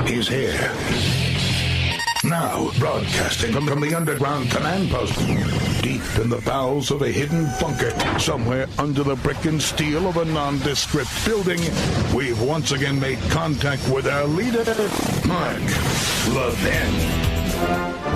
is here. Now, broadcasting from the underground command post, deep in the bowels of a hidden bunker, somewhere under the brick and steel of a nondescript building, we've once again made contact with our leader, Mark Levin.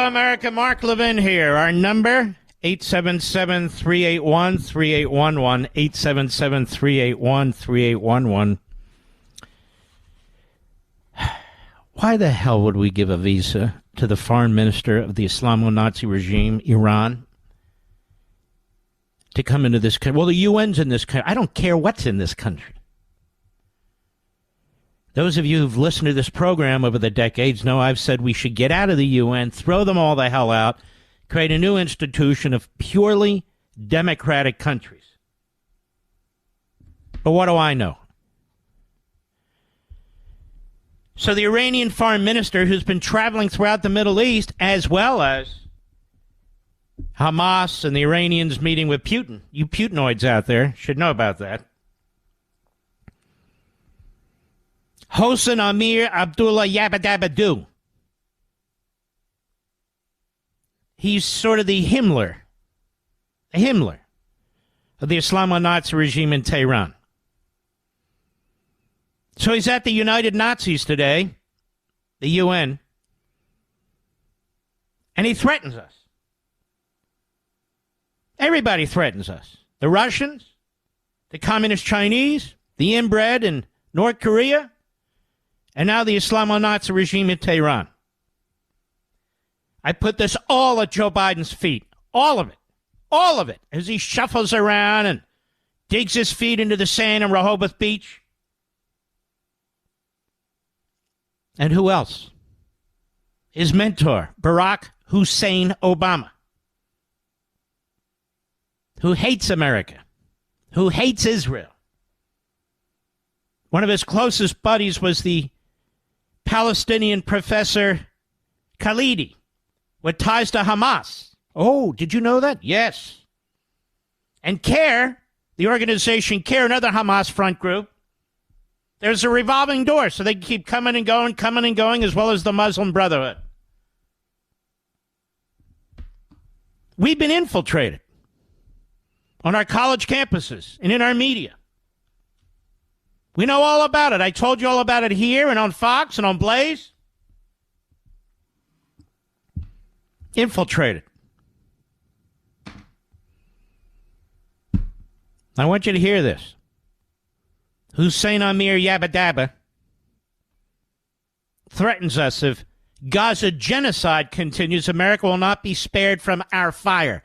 America, Mark Levin here. Our number, 877-381-3811, 877-381-3811. Why the hell would we give a visa to the foreign minister of the Islamonazi regime, Iran, to come into this country? Well, the UN's in this country. I don't care what's in this country. Those of you who've listened to this program over the decades know I've said we should get out of the UN, throw them all the hell out, create a new institution of purely democratic countries. But what do I know? So the Iranian foreign minister, who's been traveling throughout the Middle East, as well as Hamas and the Iranians meeting with Putin, you Putinoids out there should know about that. Hossein Amir-Abdollahian. He's sort of the Himmler of the Islamonazi regime in Tehran. So he's at the United Nazis today, the UN, and he threatens us. Everybody threatens us. The Russians, the Communist Chinese, the inbred in North Korea, and now the Islamonazi regime in Tehran. I put this all at Joe Biden's feet. All of it, as he shuffles around and digs his feet into the sand in Rehoboth Beach. And who else? His mentor, Barack Hussein Obama, who hates America, who hates Israel. One of his closest buddies was the Palestinian professor Khalidi, with ties to Hamas. Oh, did you know that? Yes. And CARE, the organization CARE, another Hamas front group, there's a revolving door, so they can keep coming and going, as well as the Muslim Brotherhood. We've been infiltrated on our college campuses and in our media. We know all about it. I told you all about it here and on Fox and on Blaze. Infiltrated. I want you to hear this. Hussein Amir Yabadaba threatens us if Gaza genocide continues, America will not be spared from our fire.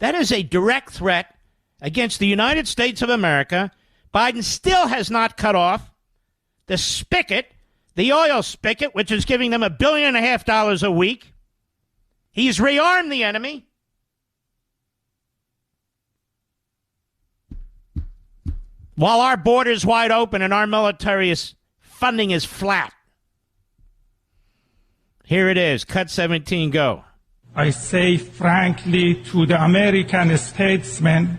That is a direct threat against the United States of America. Biden still has not cut off the spigot, the oil spigot, which is giving them $1.5 billion a week. He's rearmed the enemy. While our border's wide open and our military funding is flat. Here it is. Cut 17, go. I say frankly to the American statesmen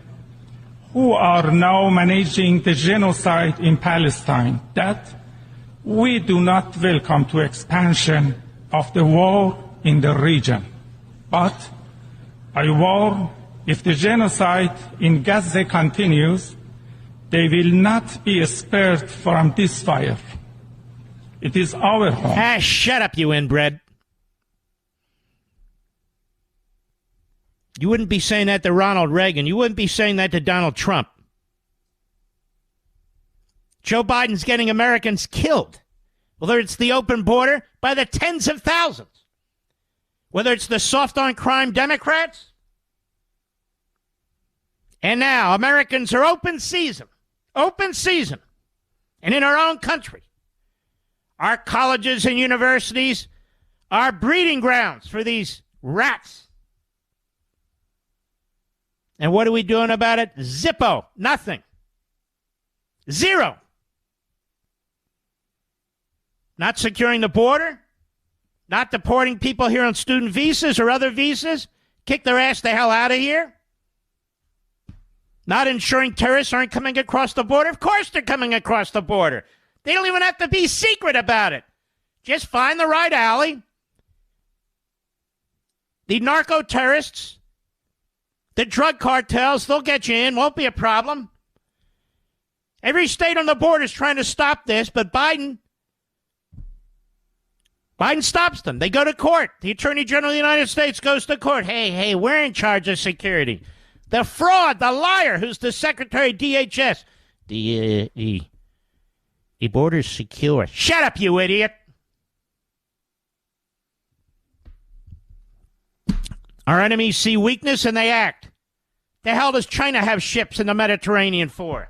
who are now managing the genocide in Palestine that We do not welcome to expansion of the war in the region. But I warn, if the genocide in Gaza continues, they will not be spared from this fire. It is our home. Shut up, you inbred. You wouldn't be saying that to Ronald Reagan. You wouldn't be saying that to Donald Trump. Joe Biden's getting Americans killed. Whether it's the open border, by the tens of thousands. Whether it's the soft-on-crime Democrats. And now, Americans are open season. Open season. And in our own country, our colleges and universities are breeding grounds for these rats. And what are we doing about it? Zippo. Nothing. Zero. Not securing the border. Not deporting people here on student visas or other visas. Kick their ass the hell out of here. Not ensuring terrorists aren't coming across the border. Of course they're coming across the border. They don't even have to be secret about it. Just find the right alley. The narco-terrorists, the drug cartels, they'll get you in. Won't be a problem. Every state on the border is trying to stop this, but Biden stops them. They go to court. The Attorney General of the United States goes to court. Hey, we're in charge of security. The fraud, the liar, who's the Secretary of DHS. The border's secure. Shut up, you idiot. Our enemies see weakness and they act. The hell does China have ships in the Mediterranean for?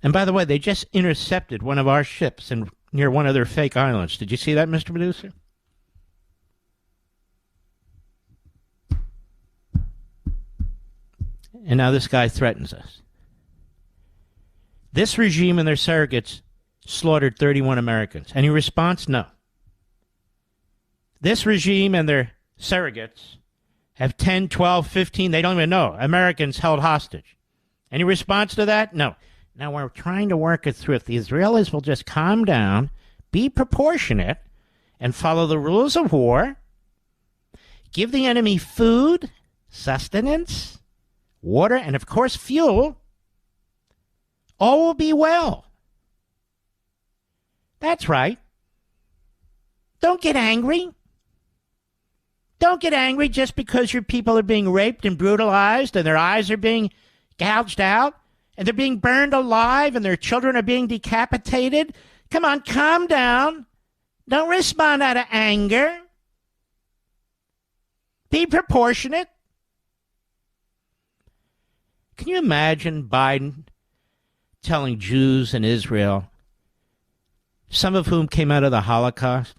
And by the way, they just intercepted one of our ships near one of their fake islands. Did you see that, Mr. Producer? And now this guy threatens us. This regime and their surrogates slaughtered 31 Americans. Any response? No. This regime and their surrogates have 10, 12, 15, they don't even know, Americans held hostage. Any response to that? No. Now we're trying to work it through. If the Israelis will just calm down, be proportionate, and follow the rules of war, give the enemy food, sustenance, water, and of course fuel, all will be well. That's right. Don't get angry. Don't get angry just because your people are being raped and brutalized and their eyes are being gouged out and they're being burned alive and their children are being decapitated. Come on, calm down. Don't respond out of anger. Be proportionate. Can you imagine Biden telling Jews in Israel, some of whom came out of the Holocaust,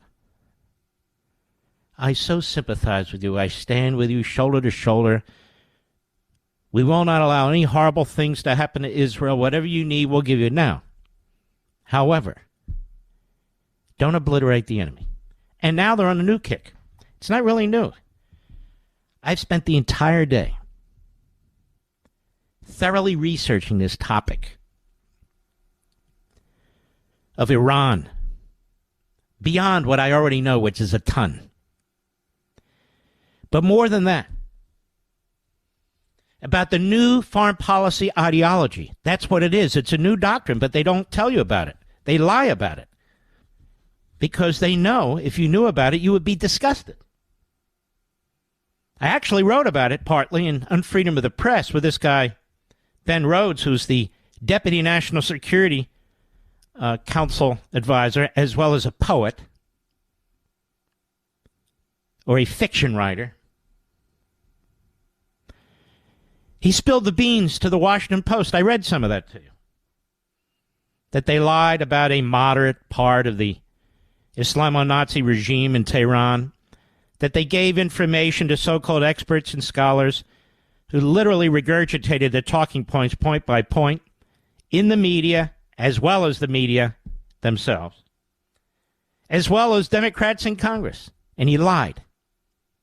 I so sympathize with you. I stand with you shoulder to shoulder. We will not allow any horrible things to happen to Israel. Whatever you need, we'll give you now. However, don't obliterate the enemy. And now they're on a new kick. It's not really new. I've spent the entire day thoroughly researching this topic of Iran beyond what I already know, which is a ton. But more than that, about the new foreign policy ideology. That's what it is. It's a new doctrine, but they don't tell you about it. They lie about it. Because they know if you knew about it, you would be disgusted. I actually wrote about it partly in Unfreedom of the Press with this guy, Ben Rhodes, who's the Deputy National Security Council advisor, as well as a poet or a fiction writer. He spilled the beans to the Washington Post. I read some of that to you. That they lied about a moderate part of the Islamonazi regime in Tehran. That they gave information to so-called experts and scholars who literally regurgitated the talking points point by point in the media, as well as the media themselves, as well as Democrats in Congress. And he lied.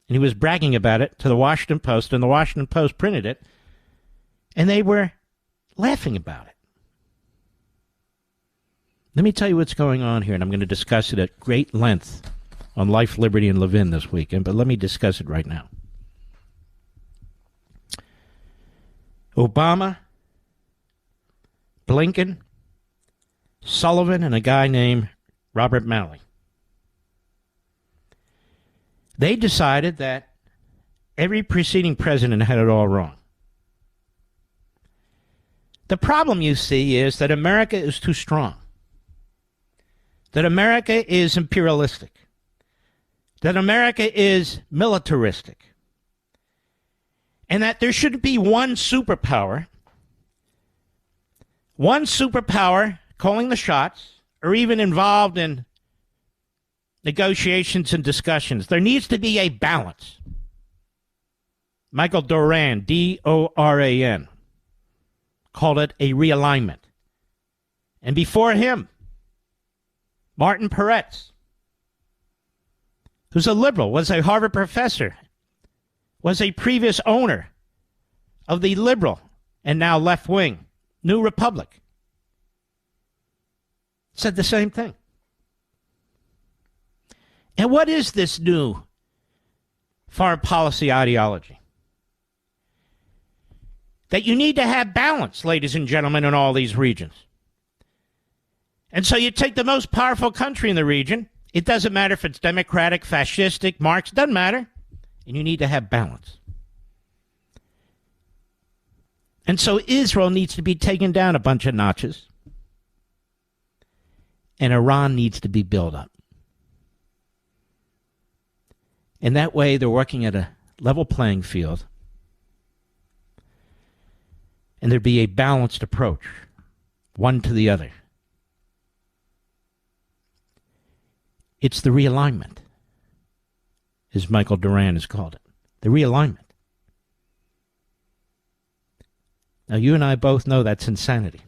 And he was bragging about it to the Washington Post, and the Washington Post printed it. And they were laughing about it. Let me tell you what's going on here, and I'm going to discuss it at great length on Life, Liberty, and Levin this weekend, but let me discuss it right now. Obama, Blinken, Sullivan, and a guy named Robert Malley. They decided that every preceding president had it all wrong. The problem, you see, is that America is too strong. That America is imperialistic. That America is militaristic. And that there should be one superpower calling the shots, or even involved in negotiations and discussions. There needs to be a balance. Michael Doran, D-O-R-A-N, called it a realignment. And before him, Martin Peretz, who's a liberal, was a Harvard professor, was a previous owner of the liberal and now left-wing New Republic, said the same thing. And what is this new foreign policy ideology? That you need to have balance, ladies and gentlemen, in all these regions. And so you take the most powerful country in the region. It doesn't matter if it's democratic, fascistic, Marxist, doesn't matter. And you need to have balance. And so Israel needs to be taken down a bunch of notches. And Iran needs to be built up. And that way they're working at a level playing field. And there'd be a balanced approach, one to the other. It's the realignment, as Michael Doran has called it. The realignment. Now, you and I both know that's insanity.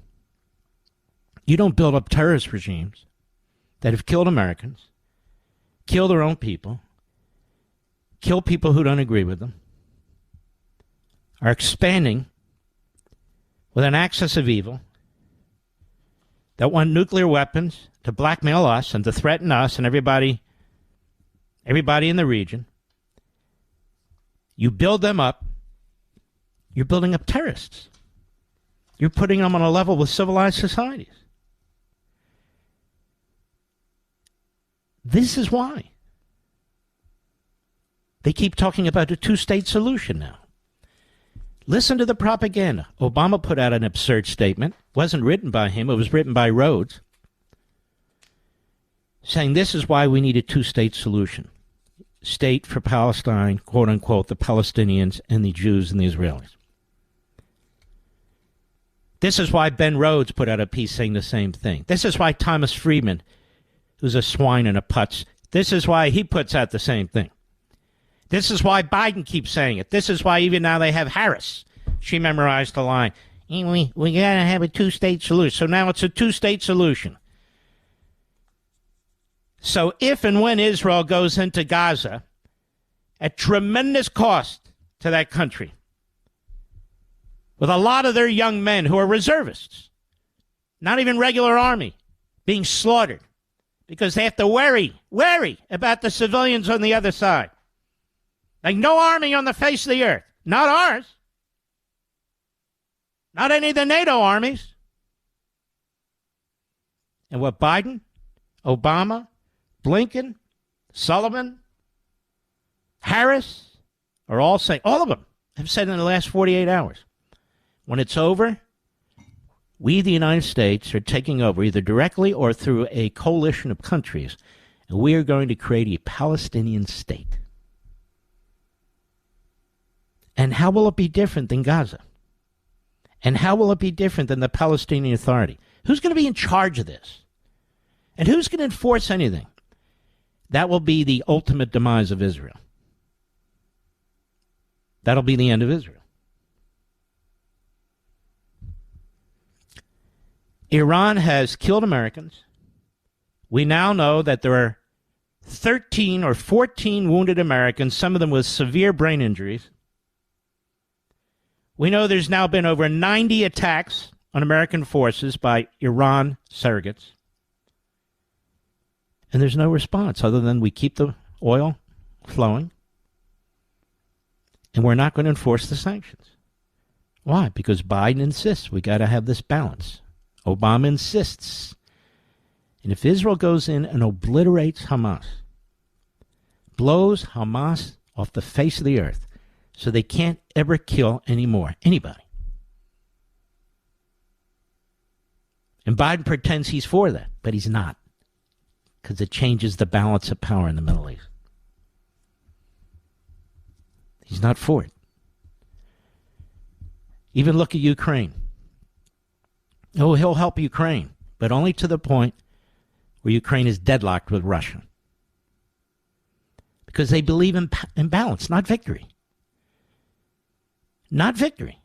You don't build up terrorist regimes that have killed Americans, kill their own people, kill people who don't agree with them, are expanding with an axis of evil that want nuclear weapons to blackmail us and to threaten us and everybody in the region. You build them up, you're building up terrorists. You're putting them on a level with civilized societies. This is why they keep talking about a two-state solution now. Listen to the propaganda. Obama put out an absurd statement. It wasn't written by him. It was written by Rhodes, saying this is why we need a two-state solution. State for Palestine, quote-unquote, the Palestinians and the Jews and the Israelis. This is why Ben Rhodes put out a piece saying the same thing. This is why Thomas Friedman, who's a swine and a putz, this is why he puts out the same thing. This is why Biden keeps saying it. This is why even now they have Harris. She memorized the line. We got to have a two-state solution. So now it's a two-state solution. So if and when Israel goes into Gaza, at tremendous cost to that country, with a lot of their young men who are reservists, not even regular army, being slaughtered because they have to worry about the civilians on the other side. Like no army on the face of the earth. Not ours. Not any of the NATO armies. And what Biden, Obama, Blinken, Sullivan, Harris are all saying, all of them have said in the last 48 hours, when it's over, we, the United States, are taking over either directly or through a coalition of countries, and we are going to create a Palestinian state. And how will it be different than Gaza? And how will it be different than the Palestinian Authority? Who's going to be in charge of this? And who's going to enforce anything? That will be the ultimate demise of Israel. That'll be the end of Israel. Iran has killed Americans. We now know that there are 13 or 14 wounded Americans, some of them with severe brain injuries. We know there's now been over 90 attacks on American forces by Iran surrogates. And there's no response other than we keep the oil flowing and we're not going to enforce the sanctions. Why? Because Biden insists we got to have this balance. Obama insists. And if Israel goes in and obliterates Hamas, blows Hamas off the face of the earth so they can't ever kill anymore anybody. And Biden pretends he's for that, but he's not, because it changes the balance of power in the Middle East. He's not for it. Even look at Ukraine. Oh, he'll help Ukraine, but only to the point where Ukraine is deadlocked with Russia. Because they believe in balance, not victory. Not victory.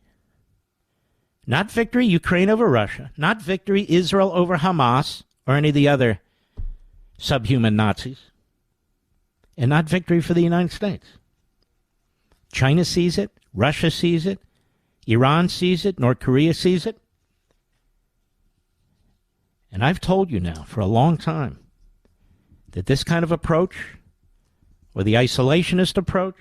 Not victory, Ukraine over Russia. Not victory, Israel over Hamas or any of the other subhuman Nazis. And not victory for the United States. China sees it. Russia sees it. Iran sees it. North Korea sees it. And I've told you now for a long time that this kind of approach, or the isolationist approach,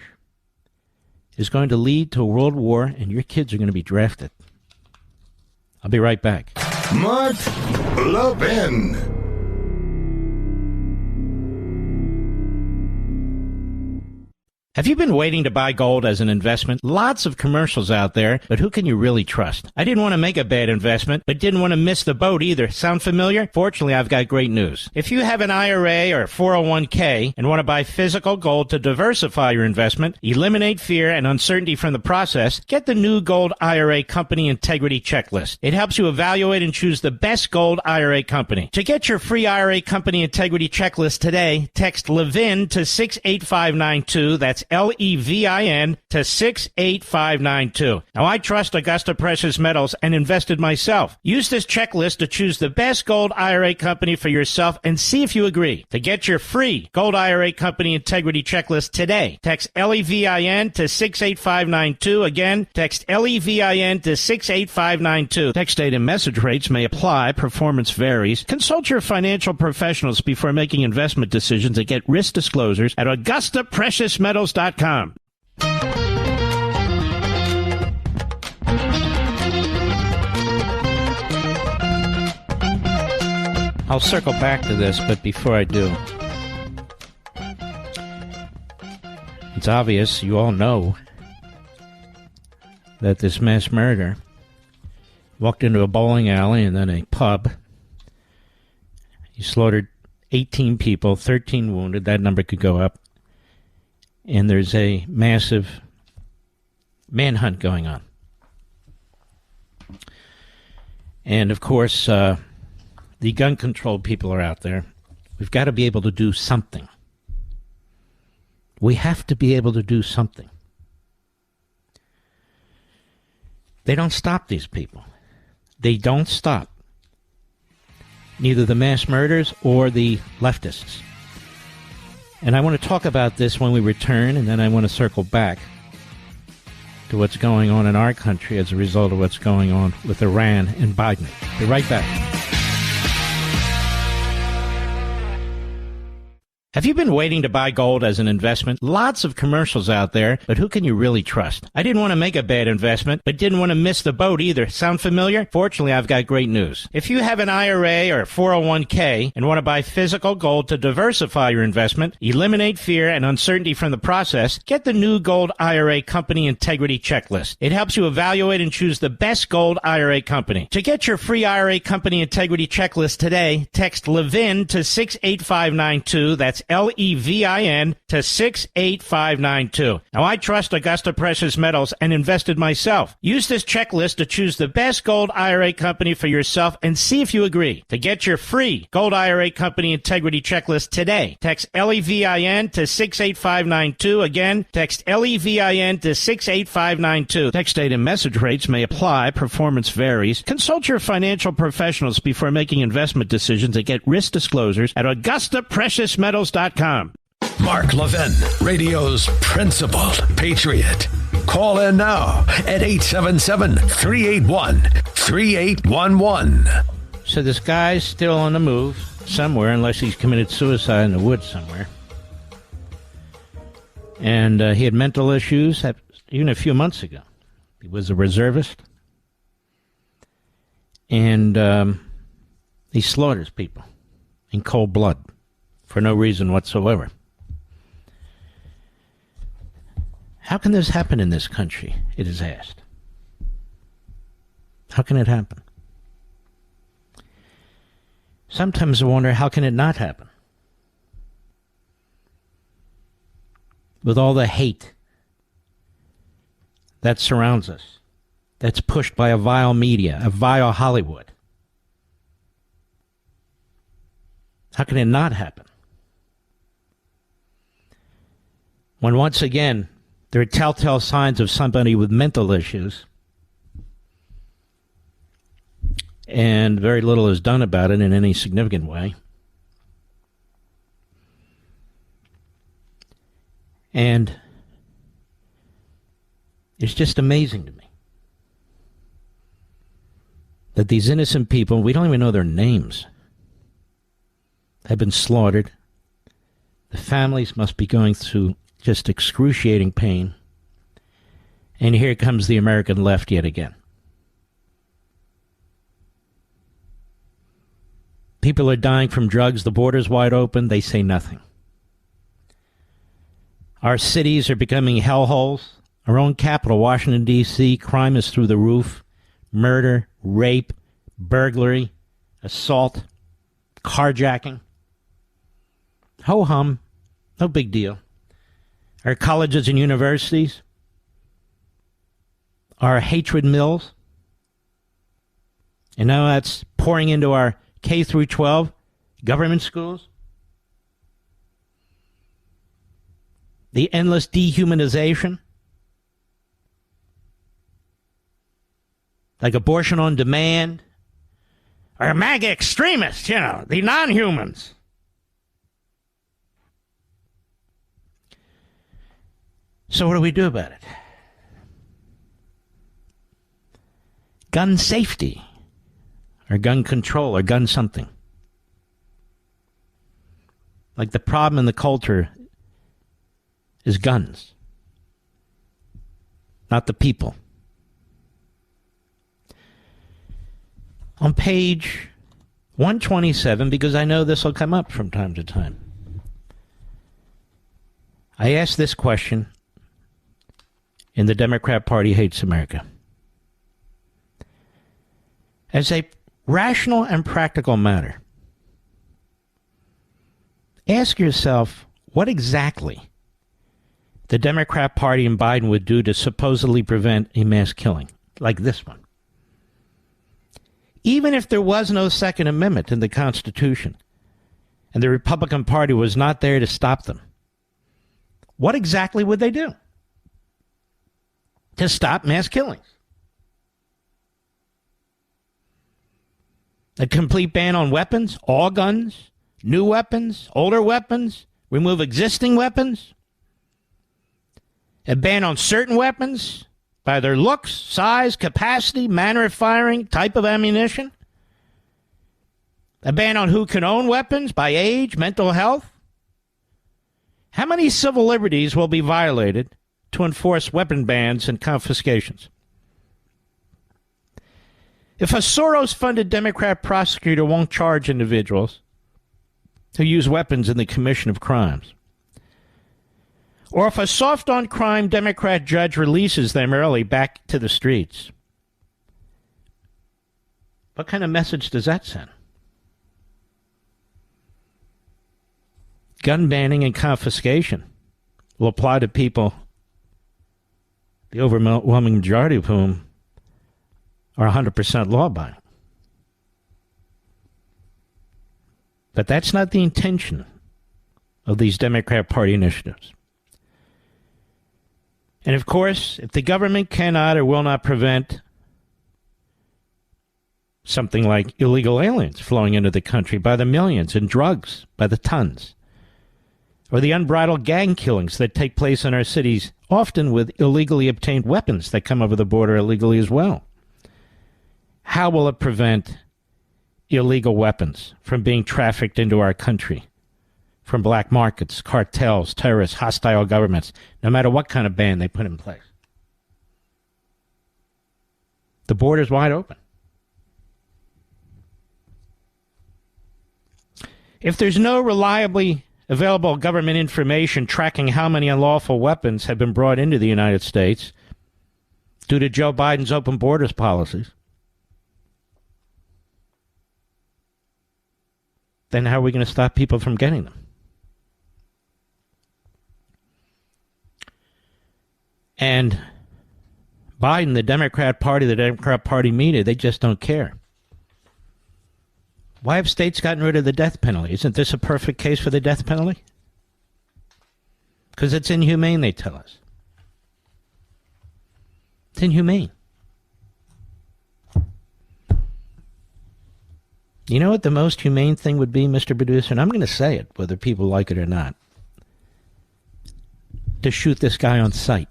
is going to lead to a world war, and your kids are going to be drafted. I'll be right back. Mark Levin. Have you been waiting to buy gold as an investment? Lots of commercials out there, but who can you really trust? I didn't want to make a bad investment, but didn't want to miss the boat either. Sound familiar? Fortunately, I've got great news. If you have an IRA or 401k and want to buy physical gold to diversify your investment, eliminate fear and uncertainty from the process, get the new Gold IRA Company Integrity Checklist. It helps you evaluate and choose the best gold IRA company. To get your free IRA Company Integrity Checklist today, text Levin to 68592. That's Levin to 68592. Now, I trust Augusta Precious Metals and invested myself. Use this checklist to choose the best gold IRA company for yourself and see if you agree. To get your free Gold IRA Company Integrity Checklist today, text Levin to 68592. Again, text Levin to 68592. Text date and message rates may apply. Performance varies. Consult your financial professionals before making investment decisions and get risk disclosures at AugustaPreciousMetals.com. I'll circle back to this, but before I do, it's obvious, you all know, that this mass murderer walked into a bowling alley and then a pub. He slaughtered 18 people, 13 wounded. That number could go up. And there's a massive manhunt going on. And, of course, the gun control people are out there. We've got to be able to do something. We have to be able to do something. They don't stop these people. They don't stop. Neither the mass murderers or the leftists. And I want to talk about this when we return, and then I want to circle back to what's going on in our country as a result of what's going on with Iran and Biden. Be right back. Have you been waiting to buy gold as an investment? Lots of commercials out there, but who can you really trust? I didn't want to make a bad investment, but didn't want to miss the boat either. Sound familiar? Fortunately, I've got great news. If you have an IRA or 401k and want to buy physical gold to diversify your investment, eliminate fear and uncertainty from the process, get the new Gold IRA Company Integrity Checklist. It helps you evaluate and choose the best gold IRA company. To get your free IRA Company Integrity Checklist today, text Levin to 68592. That's Levin to 68592. Now, I trust Augusta Precious Metals and invested myself. Use this checklist to choose the best gold IRA company for yourself and see if you agree. To get your free Gold IRA Company Integrity Checklist today, text Levin to 68592. Again, text Levin to 68592. Text date and message rates may apply. Performance varies. Consult your financial professionals before making investment decisions and get risk disclosures at AugustaPreciousMetals.com. Mark Levin, radio's principal patriot. Call in now at 877-381-3811. So this guy's still on the move somewhere, unless he's committed suicide in the woods somewhere. And he had mental issues even a few months ago. He was a reservist. And he slaughters people in cold blood for no reason whatsoever. How can this happen in this country, it is asked. How can it happen? Sometimes I wonder, how can it not happen? With all the hate that surrounds us, that's pushed by a vile media, a vile Hollywood. How can it not happen? When once again, there are telltale signs of somebody with mental issues, and very little is done about it in any significant way. And it's just amazing to me that these innocent people, we don't even know their names, have been slaughtered. The families must be going through just excruciating pain. And here comes the American left yet again. People are dying from drugs. The border's wide open. They say nothing. Our cities are becoming hellholes. Our own capital, Washington, D.C., crime is through the roof. Murder, rape, burglary, assault, carjacking. Ho-hum. No big deal. Our colleges and universities, our hatred mills, and now that's pouring into our K through 12 government schools. The endless dehumanization, like abortion on demand, or MAGA extremists, the non-humans. So what do we do about it? Gun safety, or gun control, or gun something. Like the problem in the culture is guns, not the people. On page 127, because I know this will come up from time to time, I asked this question in The Democrat Party Hates America. As a rational and practical matter, ask yourself what exactly the Democrat Party and Biden would do to supposedly prevent a mass killing like this one. Even if there was no Second Amendment in the Constitution and the Republican Party was not there to stop them, what exactly would they do to stop mass killings? A complete ban on weapons, all guns, new weapons, older weapons, remove existing weapons? A ban on certain weapons by their looks, size, capacity, manner of firing, type of ammunition? A ban on who can own weapons by age, mental health? How many civil liberties will be violated to enforce weapon bans and confiscations? If a Soros-funded Democrat prosecutor won't charge individuals who use weapons in the commission of crimes, or if a soft-on-crime Democrat judge releases them early back to the streets, what kind of message does that send? Gun banning and confiscation will apply to people, the overwhelming majority of whom are 100% law-abiding. But that's not the intention of these Democrat Party initiatives. And of course, if the government cannot or will not prevent something like illegal aliens flowing into the country by the millions and drugs by the tons, or the unbridled gang killings that take place in our cities, often with illegally obtained weapons that come over the border illegally as well. How will it prevent illegal weapons from being trafficked into our country from black markets, cartels, terrorists, hostile governments, no matter what kind of ban they put in place? The border's wide open. If there's no reliably available government information tracking how many unlawful weapons have been brought into the United States due to Joe Biden's open borders policies, then how are we going to stop people from getting them? And Biden, the Democrat Party media, they just don't care. Why have states gotten rid of the death penalty? Isn't this a perfect case for the death penalty? Because it's inhumane, they tell us. It's inhumane. You know what the most humane thing would be, Mr. Producer? And I'm going to say it, whether people like it or not. To shoot this guy on sight.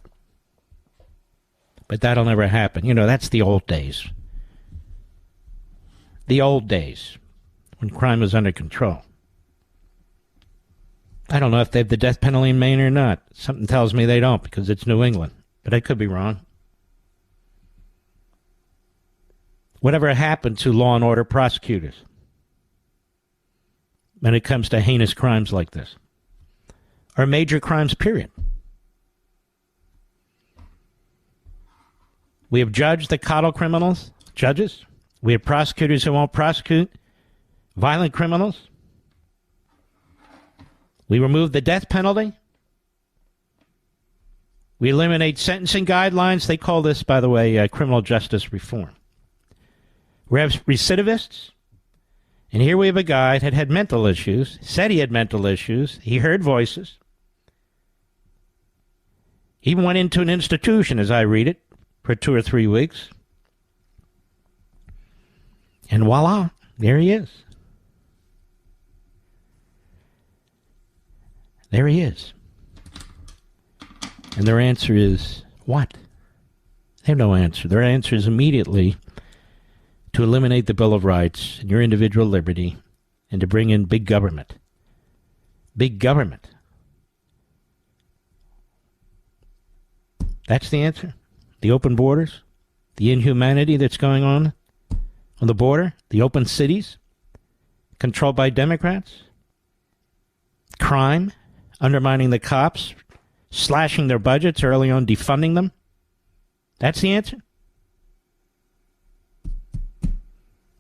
But that'll never happen. You know, that's the old days. The old days. When crime was under control. I don't know if they have the death penalty in Maine or not. Something tells me they don't because it's New England. But I could be wrong. Whatever happened to law and order prosecutors when it comes to heinous crimes like this? Or major crimes, period. We have judges that coddle criminals, judges. We have prosecutors who won't prosecute violent criminals. We remove the death penalty. We eliminate sentencing guidelines. They call this, by the way, criminal justice reform. We have recidivists. And here we have a guy that had mental issues, said he had mental issues. He heard voices. He went into an institution, as I read it, for 2 or 3 weeks. And voila, there he is. There he is. And their answer is what? They have no answer. Their answer is immediately to eliminate the Bill of Rights and your individual liberty and to bring in big government. Big government. That's the answer. The open borders, the inhumanity that's going on the border, the open cities controlled by Democrats, crime, undermining the cops, slashing their budgets early on, defunding them. That's the answer?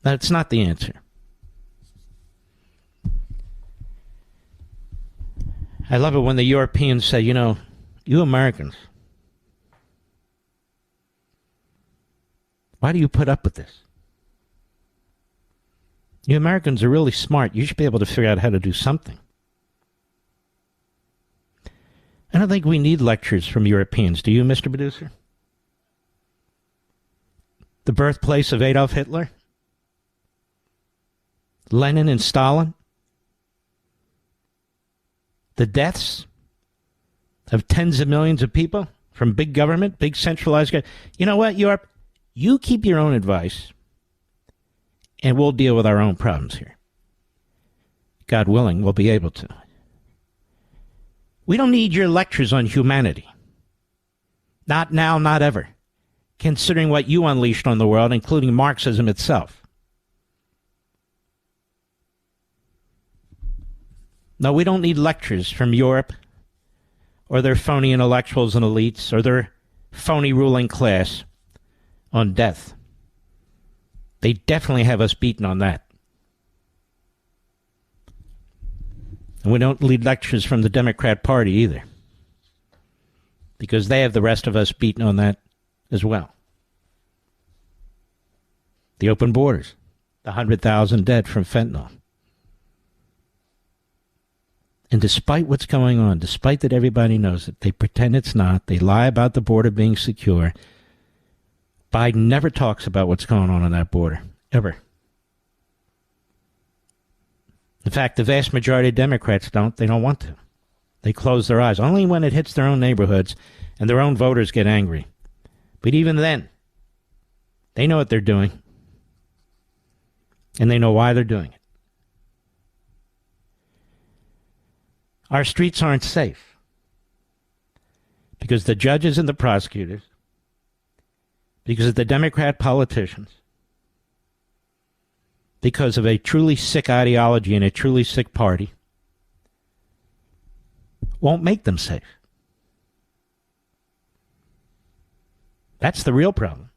That's not the answer. I love it when the Europeans say, you know, you Americans, why do you put up with this? You Americans are really smart. You should be able to figure out how to do something. I don't think we need lectures from Europeans. Do you, Mr. Producer? The birthplace of Adolf Hitler? Lenin and Stalin? The deaths of tens of millions of people from big government, big centralized... You know what, Europe? You keep your own advice, and we'll deal with our own problems here. God willing, we'll be able to. We don't need your lectures on humanity. Not now, not ever. Considering what you unleashed on the world, including Marxism itself. No, we don't need lectures from Europe or their phony intellectuals and elites or their phony ruling class on death. They definitely have us beaten on that. And we don't need lectures from the Democrat Party either, because they have the rest of us beaten on that as well. The open borders, the 100,000 dead from fentanyl. And despite what's going on, despite that everybody knows it, they pretend it's not, they lie about the border being secure. Biden never talks about what's going on that border, ever. In fact, the vast majority of Democrats don't. They don't want to. They close their eyes. Only when it hits their own neighborhoods and their own voters get angry. But even then, they know what they're doing. And they know why they're doing it. Our streets aren't safe because the judges and the prosecutors, because of the Democrat politicians, because of a truly sick ideology and a truly sick party, won't make them safe. That's the real problem.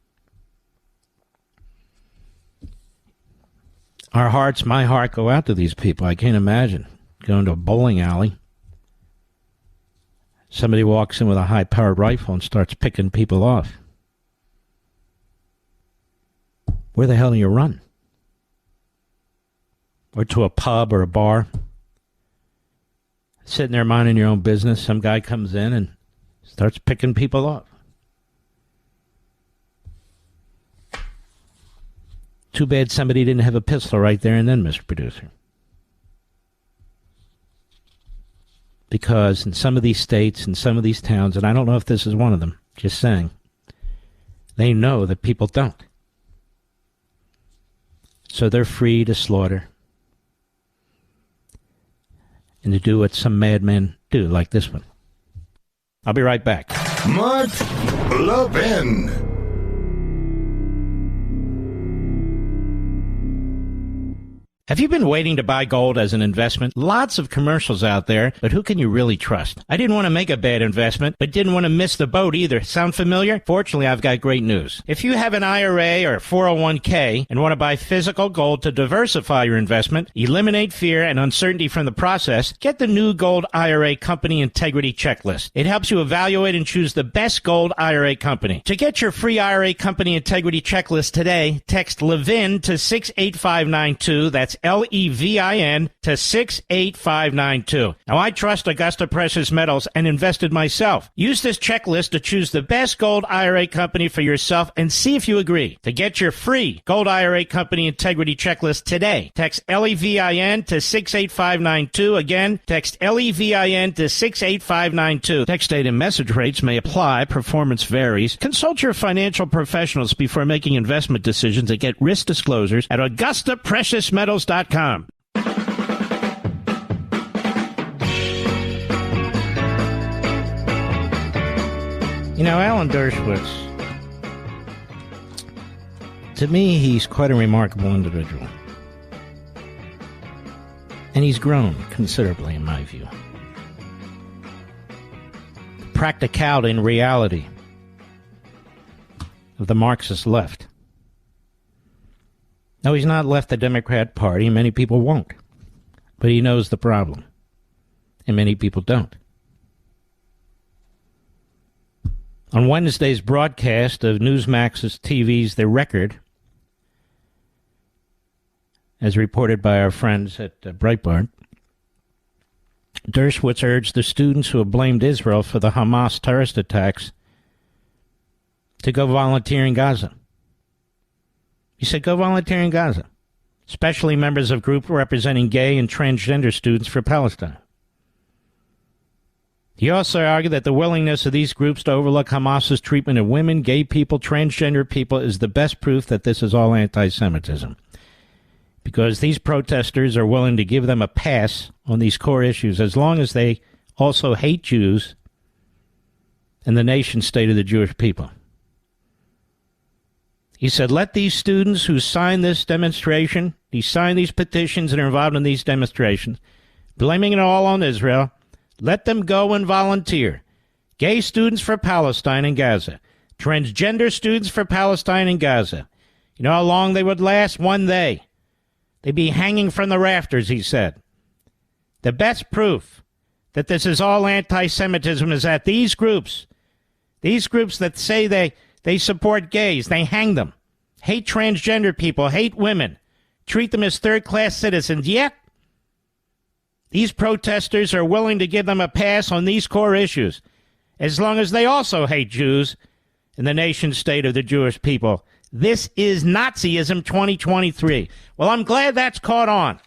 Our hearts, my heart, go out to these people. I can't imagine going to a bowling alley. Somebody walks in with a high-powered rifle and starts picking people off. Where the hell do you run? Or to a pub or a bar? Sitting there minding your own business, some guy comes in and starts picking people off. Too bad somebody didn't have a pistol right there and then, Mr. Producer. Because in some of these states, in some of these towns, and I don't know if this is one of them, just saying, they know that people don't. So they're free to slaughter and to do what some madmen do, like this one. I'll be right back. Mark Levin. Have you been waiting to buy gold as an investment? Lots of commercials out there, but who can you really trust? I didn't want to make a bad investment, but didn't want to miss the boat either. Sound familiar? Fortunately, I've got great news. If you have an IRA or 401k and want to buy physical gold to diversify your investment, eliminate fear and uncertainty from the process, get the new Gold IRA Company Integrity Checklist. It helps you evaluate and choose the best gold IRA company. To get your free IRA Company Integrity Checklist today, text Levin to 68592. That's Levin to 68592. Now, I trust Augusta Precious Metals and invested myself. Use this checklist to choose the best gold IRA company for yourself and see if you agree. To get your free Gold IRA Company Integrity Checklist today, text Levin to 68592. Again, text Levin to 68592. Text date and message rates may apply. Performance varies. Consult your financial professionals before making investment decisions and get risk disclosures at AugustaPreciousMetals.com. You know, Alan Dershowitz, to me, he's quite a remarkable individual. And he's grown considerably, in my view. Practicality and reality of the Marxist left. No, he's not left the Democrat Party. Many people won't. But he knows the problem. And many people don't. On Wednesday's broadcast of Newsmax's TV's The Record, as reported by our friends at Breitbart, Dershowitz urged the students who have blamed Israel for the Hamas terrorist attacks to go volunteer in Gaza. He said, go volunteer in Gaza, especially members of groups representing gay and transgender students for Palestine. He also argued that the willingness of these groups to overlook Hamas's treatment of women, gay people, transgender people is the best proof that this is all anti-Semitism. Because these protesters are willing to give them a pass on these core issues as long as they also hate Jews and the nation state of the Jewish people. He said, let these students who sign this demonstration, they sign these petitions and are involved in these demonstrations, blaming it all on Israel, let them go and volunteer. Gay students for Palestine and Gaza. Transgender students for Palestine and Gaza. You know how long they would last? One day. They'd be hanging from the rafters, he said. The best proof that this is all anti-Semitism is that these groups that say they support gays, they hang them, hate transgender people, hate women, treat them as third-class citizens. Yet, these protesters are willing to give them a pass on these core issues, as long as they also hate Jews and the nation state of the Jewish people. This is Nazism 2023. Well, I'm glad that's caught on,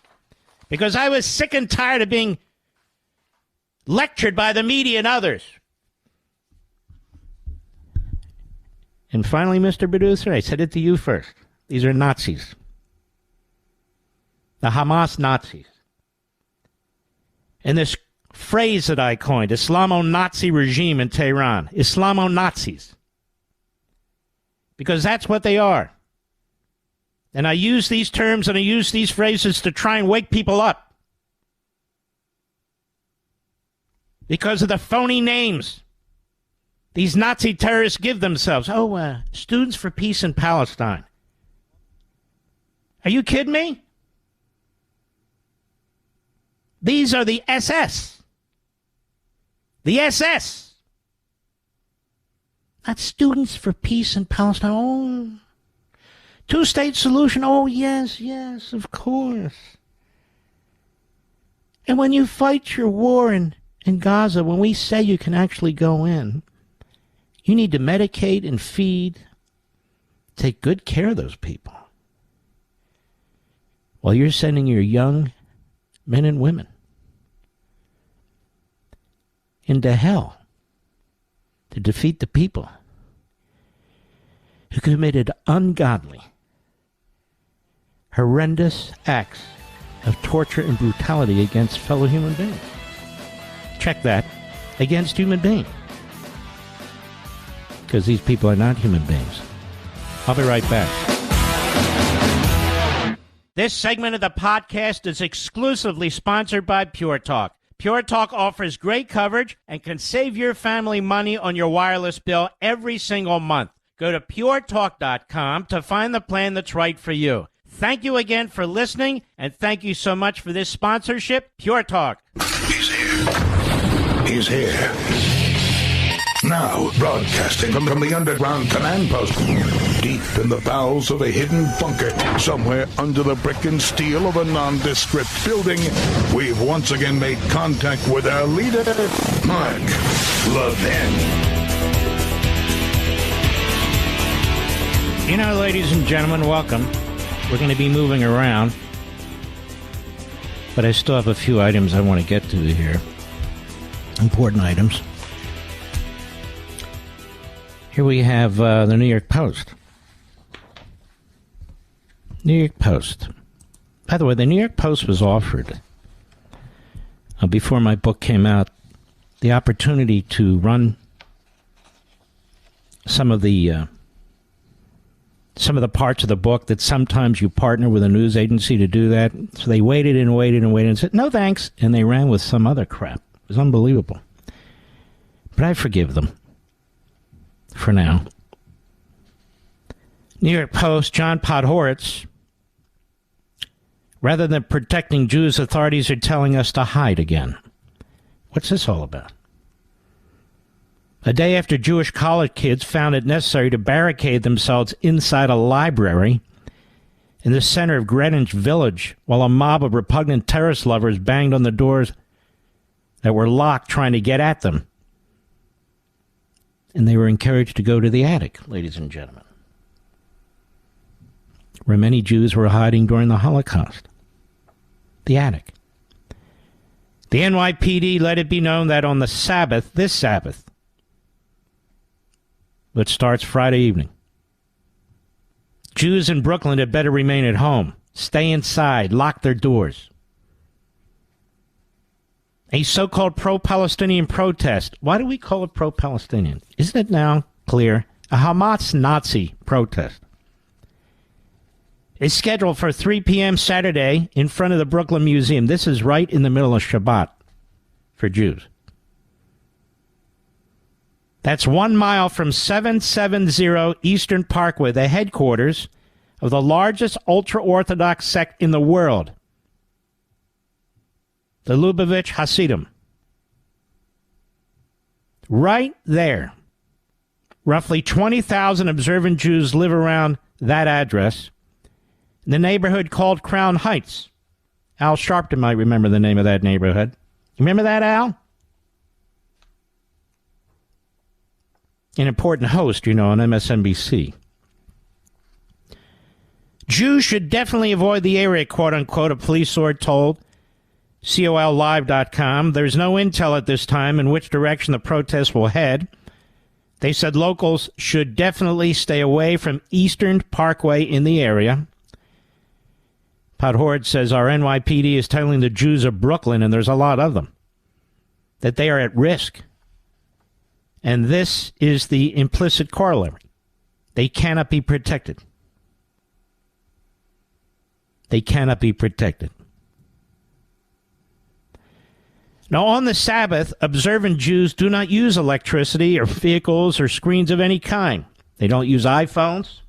because I was sick and tired of being lectured by the media and others. And finally, Mr. Producer, I said it to you first. These are Nazis. The Hamas Nazis. And this phrase that I coined, Islamo-Nazi regime in Tehran, Islamo-Nazis. Because that's what they are. And I use these terms and I use these phrases to try and wake people up. Because of the phony names these Nazi terrorists give themselves. Oh, Students for Peace in Palestine. Are you kidding me? These are the SS. The SS. Not Students for Peace in Palestine. Oh, two-state solution. Oh, yes, yes, of course. And when you fight your war in Gaza, when we say you can actually go in, you need to medicate and feed, take good care of those people. While you're sending your young men and women into hell to defeat the people who committed ungodly, horrendous acts of torture and brutality against fellow human beings. Check that. Against human beings. Because these people are not human beings. I'll be right back. This segment of the podcast is exclusively sponsored by Pure Talk. Pure Talk offers great coverage and can save your family money on your wireless bill every single month. Go to puretalk.com to find the plan that's right for you. Thank you again for listening, and thank you so much for this sponsorship, Pure Talk. He's here. He's here. Now, broadcasting from the underground command post, deep in the bowels of a hidden bunker, somewhere under the brick and steel of a nondescript building, we've once again made contact with our leader, Mark Levin. You know, ladies and gentlemen, welcome. We're going to be moving around, but I still have a few items I want to get to here. Important items. Here we have the New York Post. New York Post. By the way, the New York Post was offered, before my book came out, the opportunity to run some of the parts of the book that sometimes you partner with a news agency to do that. So they waited and waited and waited and said, no thanks, and they ran with some other crap. It was unbelievable. But I forgive them. For now. New York Post, John Podhoretz. Rather than protecting Jews, authorities are telling us to hide again. What's this all about? A day after Jewish college kids found it necessary to barricade themselves inside a library in the center of Greenwich Village while a mob of repugnant terrorist lovers banged on the doors that were locked trying to get at them. And they were encouraged to go to the attic, ladies and gentlemen, where many Jews were hiding during the Holocaust. The attic. The NYPD let it be known that on the Sabbath, this Sabbath, which starts Friday evening, Jews in Brooklyn had better remain at home, stay inside, lock their doors. A so-called pro-Palestinian protest. Why do we call it pro-Palestinian? Isn't it now clear? A Hamas Nazi protest is scheduled for 3 p.m. Saturday in front of the Brooklyn Museum. This is right in the middle of Shabbat for Jews. That's 1 mile from 770 Eastern Parkway, the headquarters of the largest ultra-Orthodox sect in the world, the Lubavitch Hasidim. Right there. Roughly 20,000 observant Jews live around that address in the neighborhood called Crown Heights. Al Sharpton might remember the name of that neighborhood. Remember that, Al? An important host, you know, on MSNBC. Jews should definitely avoid the area, quote-unquote, a police source told COLlive.com. There's no intel at this time in which direction the protests will head. They said locals should definitely stay away from Eastern Parkway in the area. Podhord says our NYPD is telling the Jews of Brooklyn, and there's a lot of them, that they are at risk. And this is the implicit corollary. They cannot be protected. They cannot be protected. Now, on the Sabbath, observant Jews do not use electricity or vehicles or screens of any kind. They don't use iPhones,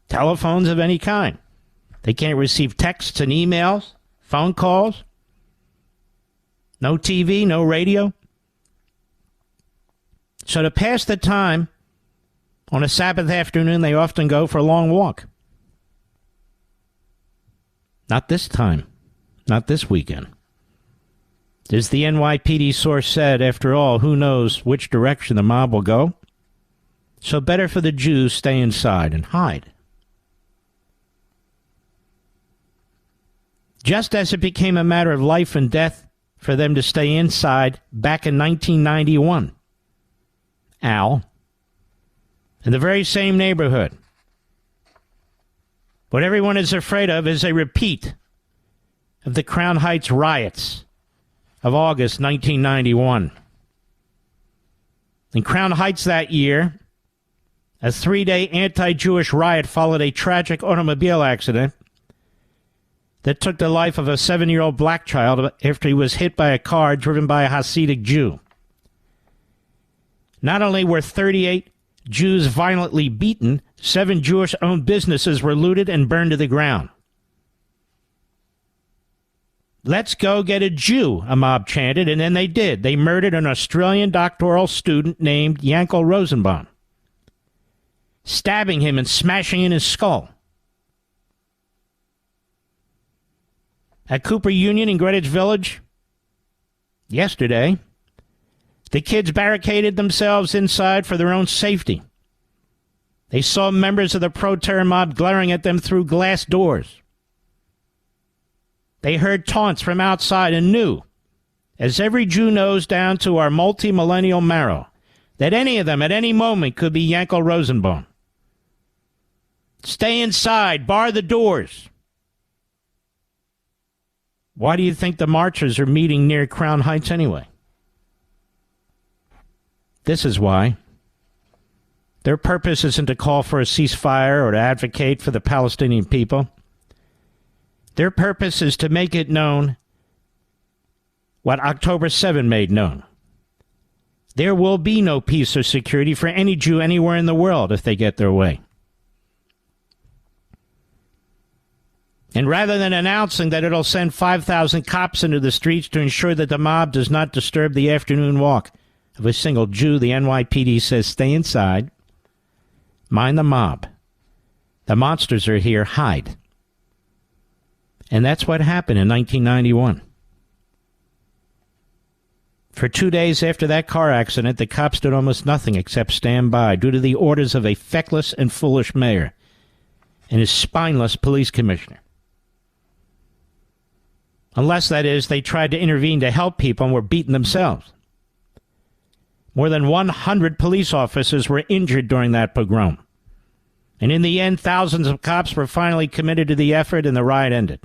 telephones of any kind. They can't receive texts and emails, phone calls, no TV, no radio. So to pass the time on a Sabbath afternoon, they often go for a long walk. Not this time. Not this weekend. As the NYPD source said, after all, who knows which direction the mob will go? So better for the Jews stay inside and hide. Just as it became a matter of life and death for them to stay inside back in 1991. Al, in the very same neighborhood. What everyone is afraid of is a repeat of the Crown Heights riots of August 1991. In Crown Heights that year, a 3-day anti-Jewish riot followed a tragic automobile accident that took the life of a 7-year-old black child after he was hit by a car driven by a Hasidic Jew. Not only were 38 Jews violently beaten, 7 Jewish-owned businesses were looted and burned to the ground. Let's go get a Jew, a mob chanted, and then they did. They murdered an Australian doctoral student named Yankel Rosenbaum, stabbing him and smashing in his skull. At Cooper Union in Greenwich Village, yesterday, the kids barricaded themselves inside for their own safety. They saw members of the pro-terror mob glaring at them through glass doors. They heard taunts from outside and knew, as every Jew knows down to our multi-millennial marrow, that any of them at any moment could be Yankel Rosenbaum. Stay inside, bar the doors. Why do you think the marchers are meeting near Crown Heights anyway? This is why. Their purpose isn't to call for a ceasefire or to advocate for the Palestinian people. Their purpose is to make it known what October 7 made known. There will be no peace or security for any Jew anywhere in the world if they get their way. And rather than announcing that it'll send 5,000 cops into the streets to ensure that the mob does not disturb the afternoon walk of a single Jew, the NYPD says stay inside, mind the mob. The monsters are here, hide. And that's what happened in 1991. For 2 days after that car accident, the cops did almost nothing except stand by due to the orders of a feckless and foolish mayor and his spineless police commissioner. Unless, that is, they tried to intervene to help people and were beaten themselves. More than 100 police officers were injured during that pogrom. And in the end, thousands of cops were finally committed to the effort and the riot ended.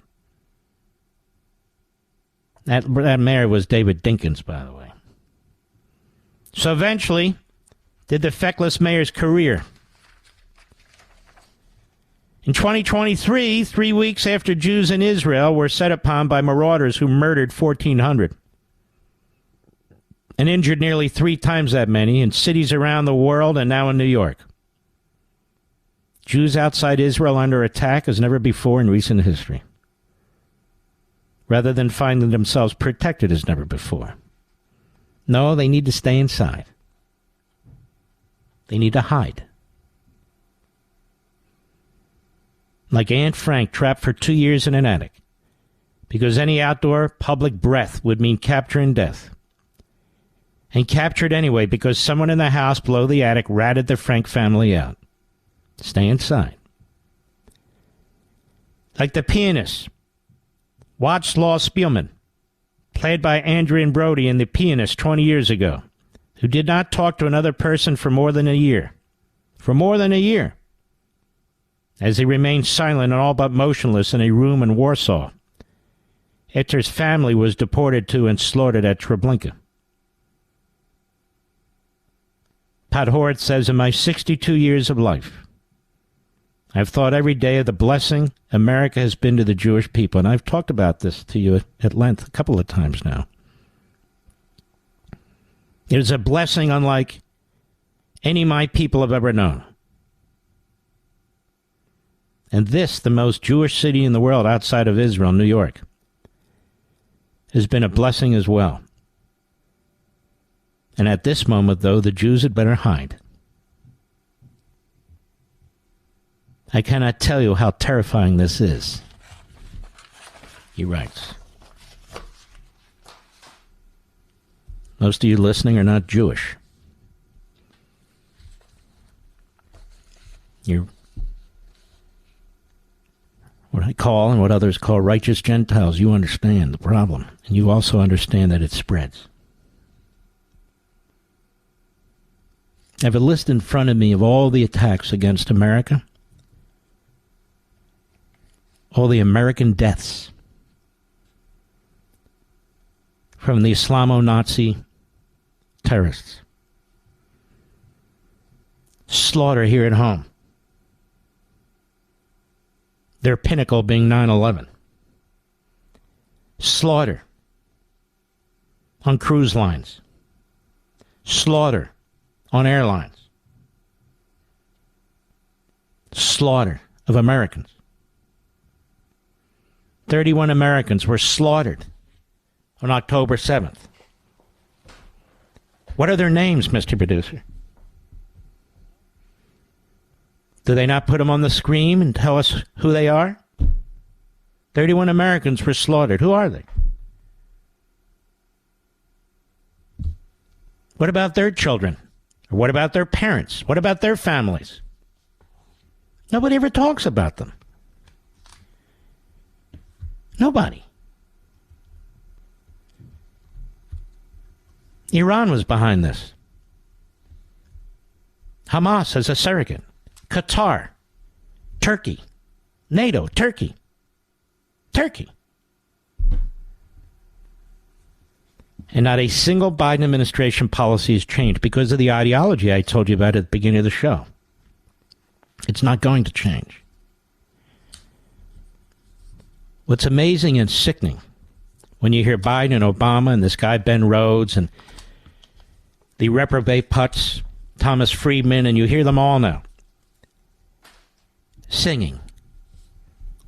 That mayor was David Dinkins, by the way. So eventually, did the feckless mayor's career. In 2023, 3 weeks after Jews in Israel were set upon by marauders who murdered 1,400 and injured nearly 3 times that many in cities around the world and now in New York. Jews outside Israel under attack as never before in recent history, rather than finding themselves protected as never before. No, they need to stay inside. They need to hide. Like Aunt Frank, trapped for 2 years in an attic, because any outdoor public breath would mean capture and death. And captured anyway because someone in the house below the attic ratted the Frank family out. Stay inside. Like the pianist Watslaw Spielman, played by Adrian Brody in The Pianist 20 years ago, who did not talk to another person for more than a year. For more than a year. As he remained silent and all but motionless in a room in Warsaw, after his family was deported to and slaughtered at Treblinka. Podhoretz says, in my 62 years of life, I've thought every day of the blessing America has been to the Jewish people. And I've talked about this to you at length a couple of times now. It is a blessing unlike any my people have ever known. And this, the most Jewish city in the world outside of Israel, New York, has been a blessing as well. And at this moment, though, the Jews had better hide. I cannot tell you how terrifying this is. He writes. Most of you listening are not Jewish. You're what I call and what others call righteous Gentiles. You understand the problem, and you also understand that it spreads. I have a list in front of me of all the attacks against America, all the American deaths from the Islamo-Nazi terrorists. Slaughter here at home. Their pinnacle being 9/11. Slaughter on cruise lines. Slaughter on airlines. Slaughter of Americans. 31 Americans were slaughtered on October 7th. What are their names, Mr. Producer? Do they not put them on the screen and tell us who they are? 31 Americans were slaughtered. Who are they? What about their children? Or what about their parents? What about their families? Nobody ever talks about them. Nobody. Iran was behind this. Hamas as a surrogate. Qatar. Turkey. NATO. Turkey. And not a single Biden administration policy has changed because of the ideology I told you about at the beginning of the show. It's not going to change. What's amazing and sickening when you hear Biden and Obama and this guy Ben Rhodes and the reprobate putz Thomas Friedman, and you hear them all now singing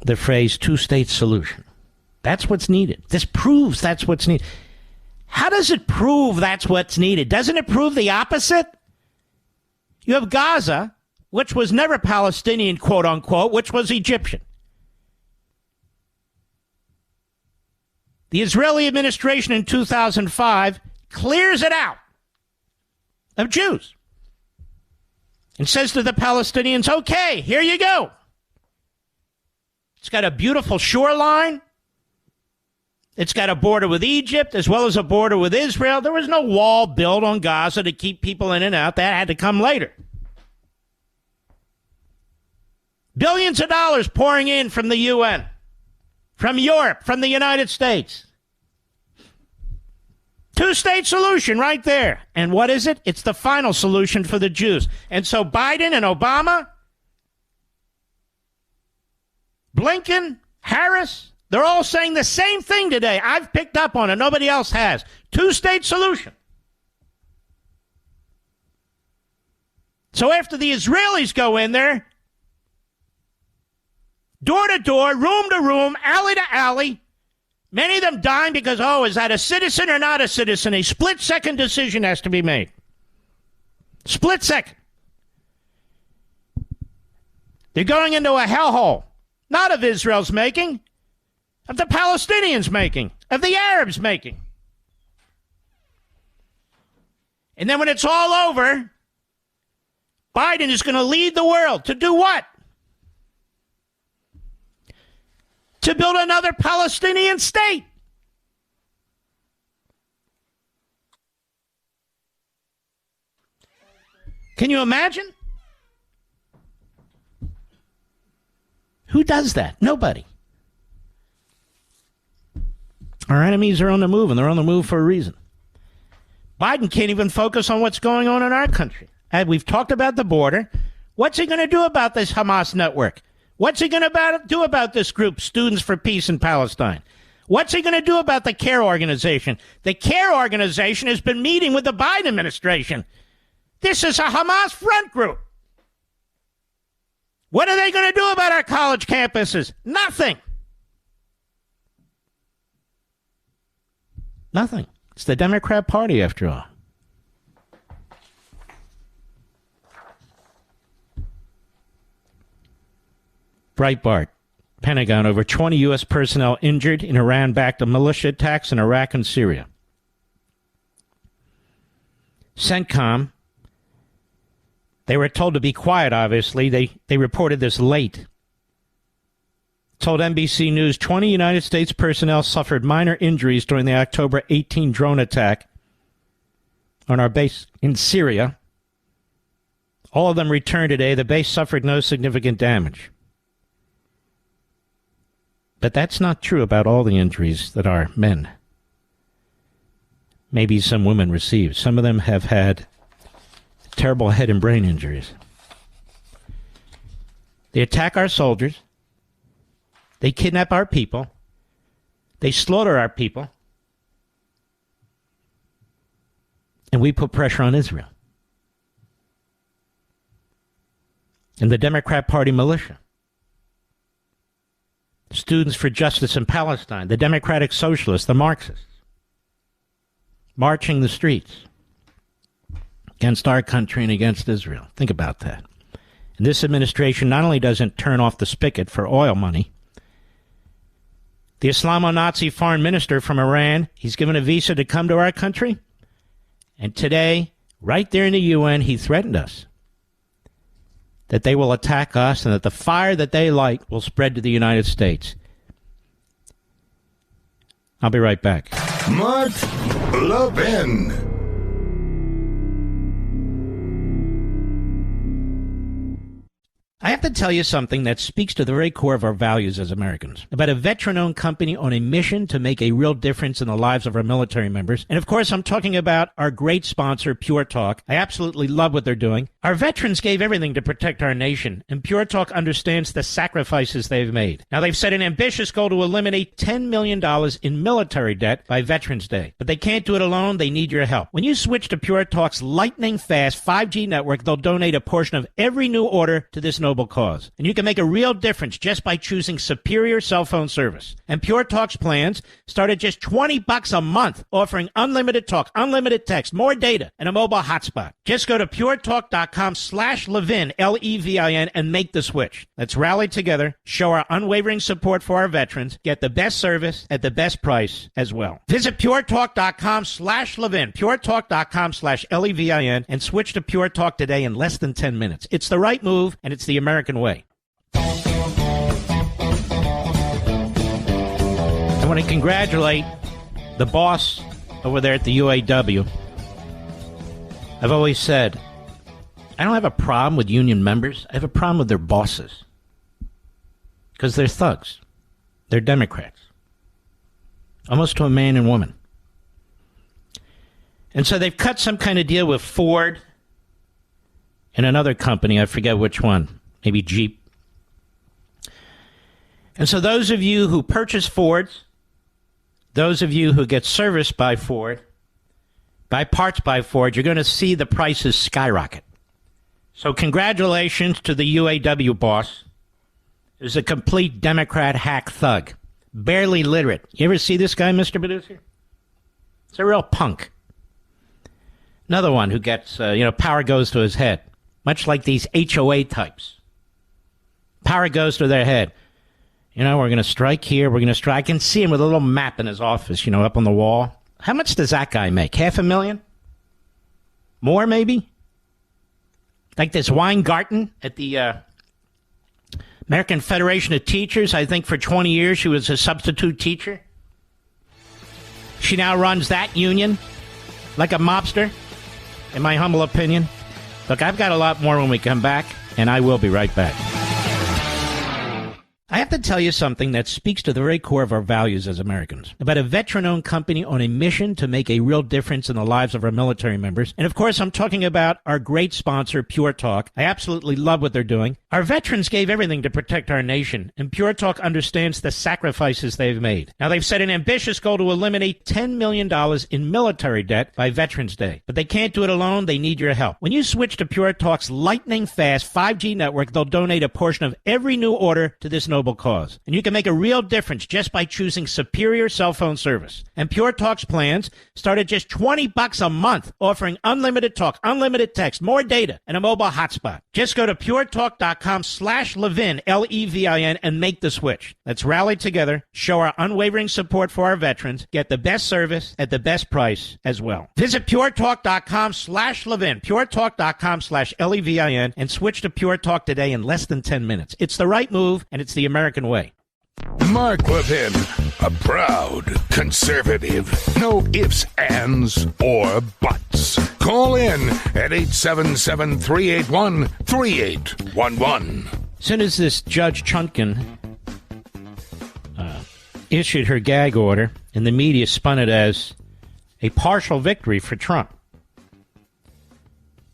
the phrase two-state solution. That's what's needed. This proves that's what's needed. How does it prove that's what's needed? Doesn't it prove the opposite? You have Gaza, which was never Palestinian, quote unquote, which was Egyptian. The Israeli administration in 2005 clears it out of Jews and says to the Palestinians, okay, here you go. It's got a beautiful shoreline. It's got a border with Egypt as well as a border with Israel. There was no wall built on Gaza to keep people in and out. That had to come later. Billions of dollars pouring in from the UN, from Europe, from the United States. Two-state solution right there. And what is it? It's the final solution for the Jews. And so Biden and Obama, Blinken, Harris, they're all saying the same thing today. I've picked up on it. Nobody else has. Two-state solution. So after the Israelis go in there, door to door, room to room, alley to alley, many of them dying because, is that a citizen or not a citizen? A split-second decision has to be made. Split second. They're going into a hellhole, not of Israel's making, of the Palestinians making, of the Arabs making. And then when it's all over, Biden is going to lead the world to do what? To build another Palestinian state. Can you imagine? Who does that? Nobody. Our enemies are on the move, and they're on the move for a reason. Biden can't even focus on what's going on in our country. And we've talked about the border. What's he going to do about this Hamas network? What's he going to do about this group, Students for Peace in Palestine? What's he going to do about the CARE organization? The CARE organization has been meeting with the Biden administration. This is a Hamas front group. What are they going to do about our college campuses? Nothing. Nothing. It's the Democrat Party, after all. Breitbart, Pentagon, over 20 U.S. personnel injured in Iran-backed militia attacks in Iraq and Syria. CENTCOM, they were told to be quiet, obviously. They reported this late. Told NBC News 20 United States personnel suffered minor injuries during the October 18 drone attack on our base in Syria. All of them returned today. The base suffered no significant damage. But that's not true about all the injuries that our men, maybe some women, received. Some of them have had terrible head and brain injuries. They attack our soldiers. They kidnap our people. They slaughter our people. And we put pressure on Israel. And the Democrat Party militia. Students for Justice in Palestine, the Democratic Socialists, the Marxists, marching the streets against our country and against Israel. Think about that. And this administration not only doesn't turn off the spigot for oil money, the Islamonazi foreign minister from Iran, he's given a visa to come to our country. And today, right there in the UN, he threatened us that they will attack us and that the fire that they light will spread to the United States. I'll be right back. Mark Levin. I have to tell you something that speaks to the very core of our values as Americans. About a veteran-owned company on a mission to make a real difference in the lives of our military members. And of course, I'm talking about our great sponsor, Pure Talk. I absolutely love what they're doing. Our veterans gave everything to protect our nation, and Pure Talk understands the sacrifices they've made. Now, they've set an ambitious goal to eliminate $10 million in military debt by Veterans Day. But they can't do it alone. They need your help. When you switch to Pure Talk's lightning-fast 5G network, they'll donate a portion of every new order to this noble cause. And you can make a real difference just by choosing superior cell phone service. And Pure Talk's plans start at just $20 a month, offering unlimited talk, unlimited text, more data, and a mobile hotspot. Just go to puretalk.com/Levin, Levin, and make the switch. Let's rally together, show our unwavering support for our veterans, get the best service at the best price as well. Visit puretalk.com/Levin, puretalk.com/Levin, and switch to Pure Talk today in less than 10 minutes. It's the right move, and it's the American way. I want to congratulate the boss over there at the UAW. I've always said, I don't have a problem with union members. I have a problem with their bosses. Because they're thugs. They're Democrats. Almost to a man and woman. And so they've cut some kind of deal with Ford and another company. I forget which one. Maybe Jeep. And so those of you who purchase Fords, those of you who get serviced by Ford, buy parts by Ford, you're going to see the prices skyrocket. So congratulations to the UAW boss, who's a complete Democrat hack thug, barely literate. You ever see this guy, Mr. Producer? It's a real punk. Another one who gets, power goes to his head, much like these HOA types. Power goes to their head. We're going to strike here. We're going to strike. I can see him with a little map in his office, up on the wall. How much does that guy make? $500,000? More, maybe? Like this Weingarten at the American Federation of Teachers. I think for 20 years she was a substitute teacher. She now runs that union like a mobster, in my humble opinion. Look, I've got a lot more when we come back, and I will be right back. I have to tell you something that speaks to the very core of our values as Americans, about a veteran-owned company on a mission to make a real difference in the lives of our military members. And of course, I'm talking about our great sponsor, Pure Talk. I absolutely love what they're doing. Our veterans gave everything to protect our nation, and Pure Talk understands the sacrifices they've made. Now, they've set an ambitious goal to eliminate $10 million in military debt by Veterans Day. But they can't do it alone. They need your help. When you switch to Pure Talk's lightning-fast 5G network, they'll donate a portion of every new order to this noble cause. And you can make a real difference just by choosing superior cell phone service. And Pure Talk's plans start at just $20 a month, offering unlimited talk, unlimited text, more data, and a mobile hotspot. Just go to puretalk.com/Levin, Levin, and make the switch. Let's rally together, show our unwavering support for our veterans, get the best service at the best price as well. Visit puretalk.com/Levin, puretalk.com/Levin, and switch to Pure Talk today in less than 10 minutes. It's the right move, and it's the American way. Mark Levin, a proud conservative. No ifs, ands, or buts. Call in at 877-381-3811. As soon as this Judge Chutkan issued her gag order, and the media spun it as a partial victory for Trump,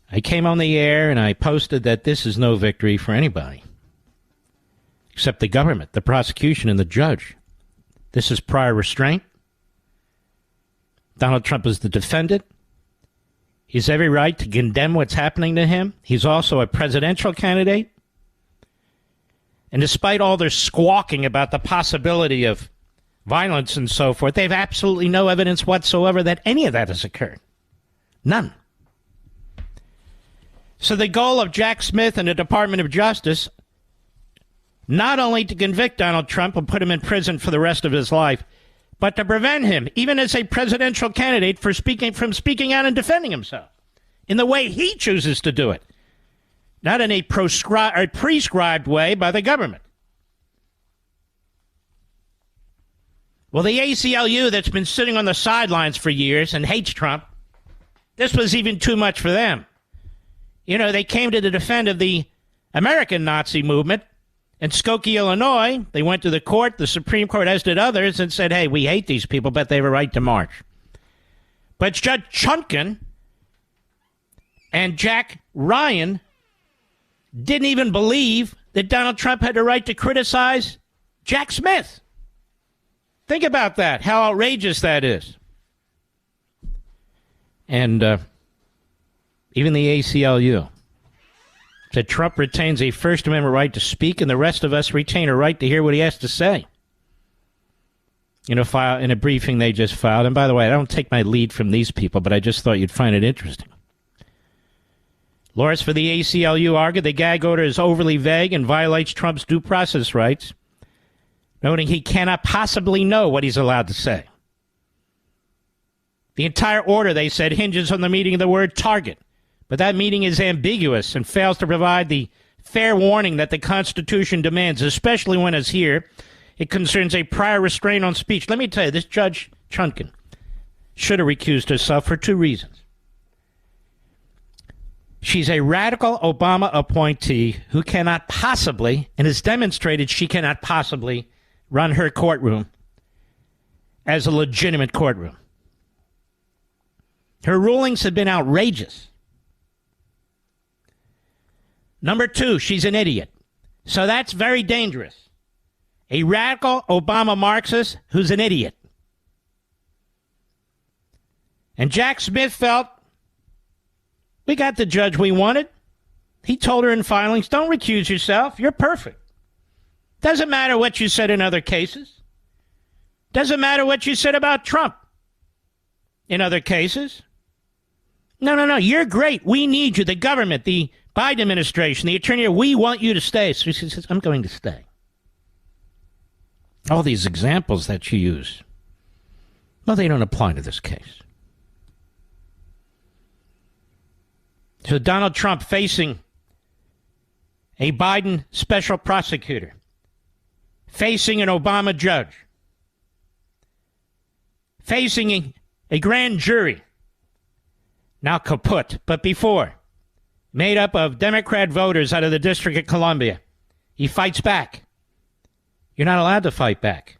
I came on the air and I posted that this is no victory for anybody, except the government, the prosecution, and the judge. This is prior restraint. Donald Trump is the defendant. He has every right to condemn what's happening to him. He's also a presidential candidate. And despite all their squawking about the possibility of violence and so forth, they have absolutely no evidence whatsoever that any of that has occurred. None. So the goal of Jack Smith and the Department of Justice, not only to convict Donald Trump and put him in prison for the rest of his life, but to prevent him, even as a presidential candidate, from speaking out and defending himself in the way he chooses to do it, not in a prescribed way by the government. Well, the ACLU that's been sitting on the sidelines for years and hates Trump, this was even too much for them. You know, they came to the defense of the American Nazi movement. In Skokie, Illinois, they went to the court, the Supreme Court, as did others, and said, hey, we hate these people, but they have a right to march. But Judge Chutkan and Jack Ryan didn't even believe that Donald Trump had the right to criticize Jack Smith. Think about that, how outrageous that is. And even the ACLU said Trump retains a First Amendment right to speak, and the rest of us retain a right to hear what he has to say. In a briefing they just filed. And by the way, I don't take my lead from these people, but I just thought you'd find it interesting. Lawyers for the ACLU argued the gag order is overly vague and violates Trump's due process rights, noting he cannot possibly know what he's allowed to say. The entire order, they said, hinges on the meaning of the word target. But that meaning is ambiguous and fails to provide the fair warning that the Constitution demands, especially when, as here, it concerns a prior restraint on speech. Let me tell you, this Judge Chutkan should have recused herself for two reasons. She's a radical Obama appointee who cannot possibly, and has demonstrated she cannot possibly, run her courtroom as a legitimate courtroom. Her rulings have been outrageous. Number two, she's an idiot. So that's very dangerous. A radical Obama Marxist who's an idiot. And Jack Smith felt, we got the judge we wanted. He told her in filings, don't recuse yourself. You're perfect. Doesn't matter what you said in other cases. Doesn't matter what you said about Trump in other cases. No. You're great. We need you. The government, the Biden administration, the attorney, we want you to stay. So she says, I'm going to stay. All these examples that you use, well, they don't apply to this case. So Donald Trump facing a Biden special prosecutor, facing an Obama judge, facing a grand jury, now kaput, but before, made up of Democrat voters out of the District of Columbia. He fights back. You're not allowed to fight back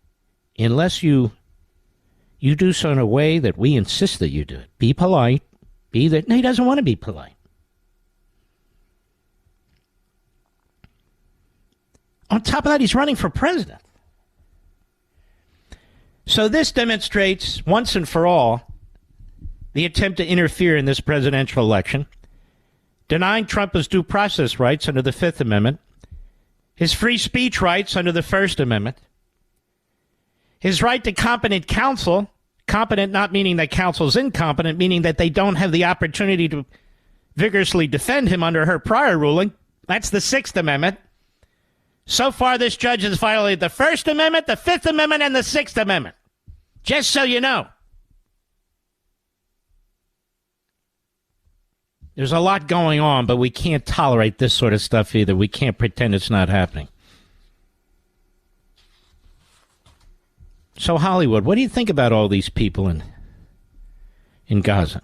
unless you do so in a way that we insist that you do it. Be polite. No, he doesn't want to be polite. On top of that, he's running for president. So this demonstrates once and for all the attempt to interfere in this presidential election, denying Trump his due process rights under the Fifth Amendment, his free speech rights under the First Amendment, his right to competent counsel, competent not meaning that counsel's incompetent, meaning that they don't have the opportunity to vigorously defend him under her prior ruling. That's the Sixth Amendment. So far, this judge has violated the First Amendment, the Fifth Amendment, and the Sixth Amendment. Just so you know. There's a lot going on, but we can't tolerate this sort of stuff either. We can't pretend it's not happening. So, Hollywood, what do you think about all these people in Gaza?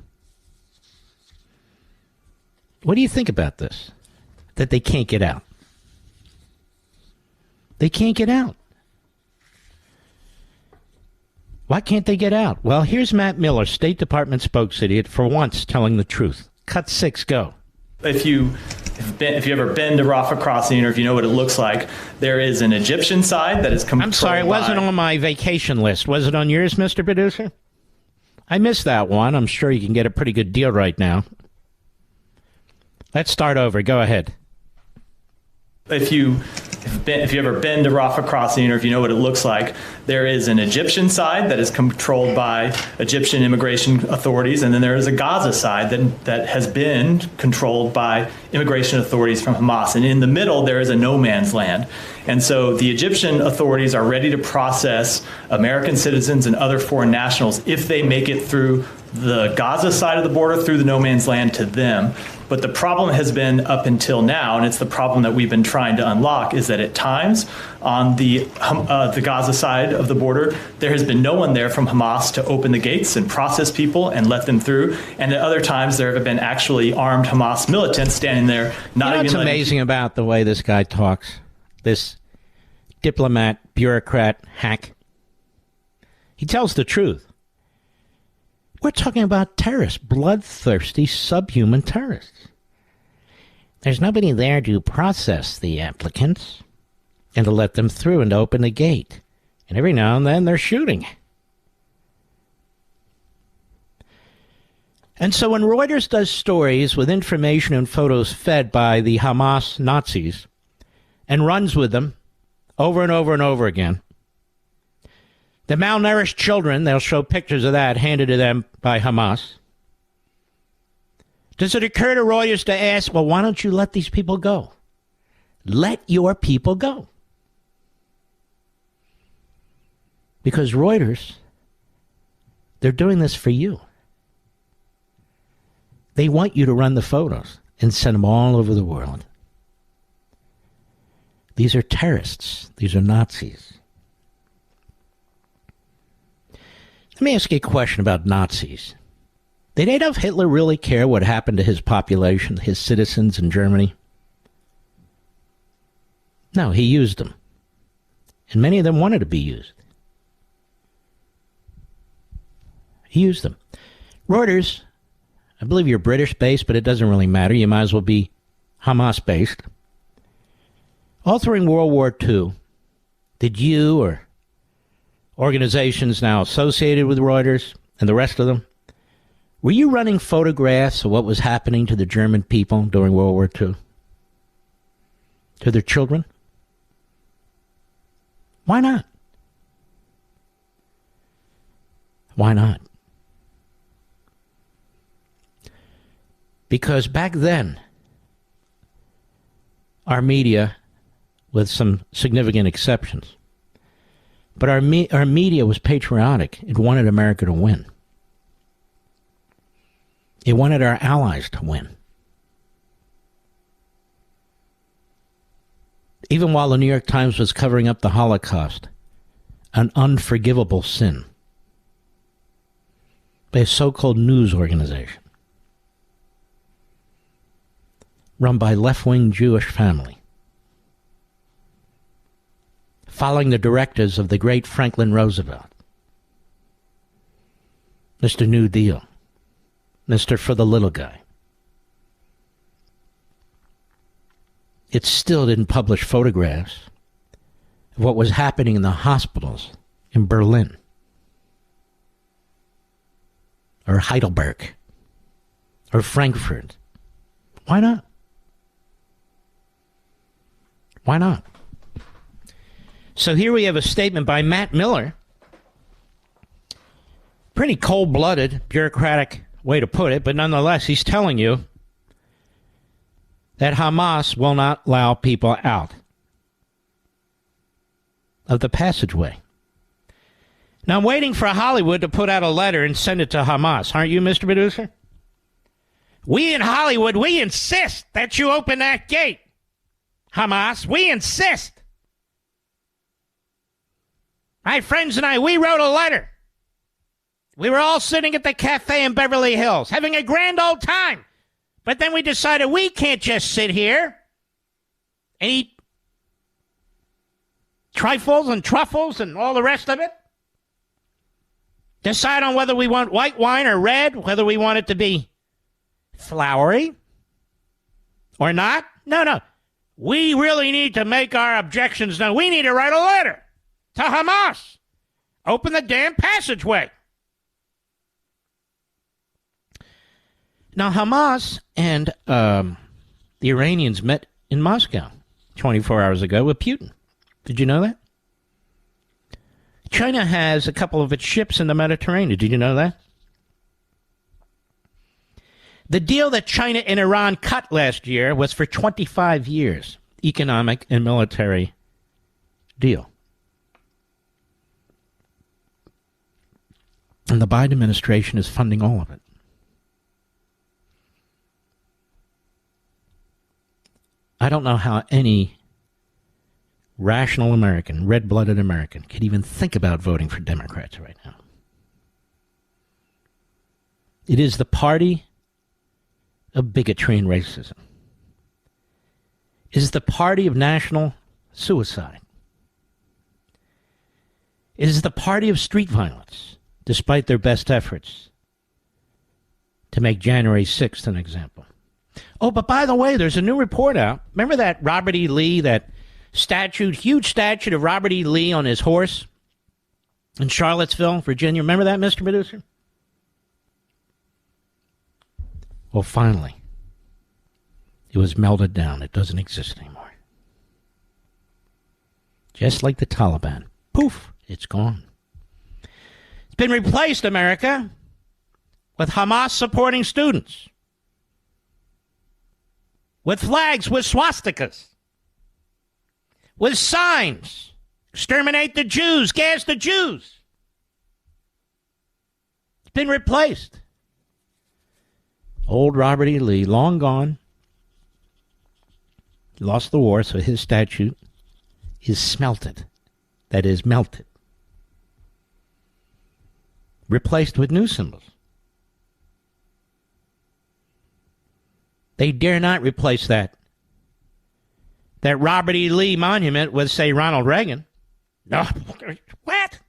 What do you think about this? That they can't get out. They can't get out. Why can't they get out? Well, here's Matt Miller, State Department spokesidiot, for once telling the truth. Cut 6, go. If you've ever been to Rafah Crossing, or if you know what it looks like, there is an Egyptian side that is controlled by... I'm sorry, it wasn't on my vacation list. Was it on yours, Mr. Producer? I missed that one. I'm sure you can get a pretty good deal right now. Let's start over. Go ahead. If you've ever been to Rafah Crossing, or if you know what it looks like, there is an Egyptian side that is controlled by Egyptian immigration authorities, and then there is a Gaza side that has been controlled by immigration authorities from Hamas. And in the middle, there is a no man's land. And so the Egyptian authorities are ready to process American citizens and other foreign nationals if they make it through the Gaza side of the border, through the no man's land to them. But the problem has been up until now, and it's the problem that we've been trying to unlock, is that at times on the Gaza side of the border, there has been no one there from Hamas to open the gates and process people and let them through. And at other times, there have been actually armed Hamas militants standing there. What's amazing about the way this guy talks, this diplomat, bureaucrat, hack? He tells the truth. We're talking about terrorists, bloodthirsty, subhuman terrorists. There's nobody there to process the applicants and to let them through and to open the gate. And every now and then they're shooting. And so when Reuters does stories with information and photos fed by the Hamas Nazis and runs with them over and over and over again, the malnourished children, they'll show pictures of that handed to them by Hamas. Does it occur to Reuters to ask, well, why don't you let these people go? Let your people go. Because Reuters, they're doing this for you. They want you to run the photos and send them all over the world. These are terrorists. These are Nazis. Let me ask you a question about Nazis. Did Adolf Hitler really care what happened to his population, his citizens in Germany? No, he used them. And many of them wanted to be used. He used them. Reuters, I believe you're British-based, but it doesn't really matter. You might as well be Hamas-based. All during World War II, did you or organizations now associated with Reuters and the rest of them, were you running photographs of what was happening to the German people during World War II? To their children? Why not? Why not? Because back then, our media, with some significant exceptions, but our media was patriotic. It wanted America to win. It wanted our allies to win. Even while the New York Times was covering up the Holocaust, an unforgivable sin, by a so-called news organization. run by left-wing Jewish family, following the directives of the great Franklin Roosevelt, Mr. New Deal, Mr. For the Little Guy. It still didn't publish photographs of what was happening in the hospitals in Berlin or Heidelberg or Frankfurt. Why not? Why not? So here we have a statement by Matt Miller. Pretty cold-blooded, bureaucratic way to put it, but nonetheless, he's telling you that Hamas will not allow people out of the passageway. Now, I'm waiting for Hollywood to put out a letter and send it to Hamas. Aren't you, Mr. Producer? We in Hollywood, we insist that you open that gate. Hamas, we insist. My friends and I, we wrote a letter. We were all sitting at the cafe in Beverly Hills, having a grand old time. But then we decided we can't just sit here and eat trifles and truffles and all the rest of it. Decide on whether we want white wine or red, whether we want it to be flowery or not. No. We really need to make our objections known. We need to write a letter to Hamas. Open the damn passageway. Now, Hamas and the Iranians met in Moscow 24 hours ago with Putin. Did you know that? China has a couple of its ships in the Mediterranean. Did you know that? The deal that China and Iran cut last year was for 25 years. Economic and military deal. And the Biden administration is funding all of it. I don't know how any rational American, red-blooded American, could even think about voting for Democrats right now. It is the party of bigotry and racism. It is the party of national suicide. It is the party of street violence, despite their best efforts to make January 6th an example. Oh, but by the way, there's a new report out. Remember that Robert E. Lee, that huge statue of Robert E. Lee on his horse in Charlottesville, Virginia? Remember that, Mr. Producer? Well, finally, it was melted down. It doesn't exist anymore. Just like the Taliban. Poof, it's gone. It's been replaced, America, with Hamas-supporting students. With flags, with swastikas. With signs. Exterminate the Jews, gas the Jews. It's been replaced. Old Robert E. Lee, long gone. He lost the war, so his statue is smelted. That is, melted. Replaced with new symbols. They dare not replace that Robert E. Lee monument with, say, Ronald Reagan. No. What?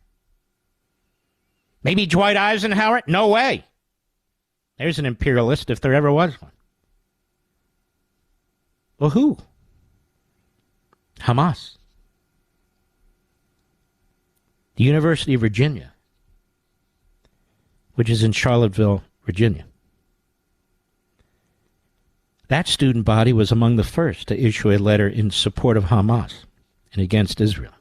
Maybe Dwight Eisenhower? No way. There's an imperialist if there ever was one. Well, who? Hamas. The University of Virginia, which is in Charlottesville, Virginia. That student body was among the first to issue a letter in support of Hamas and against Israel.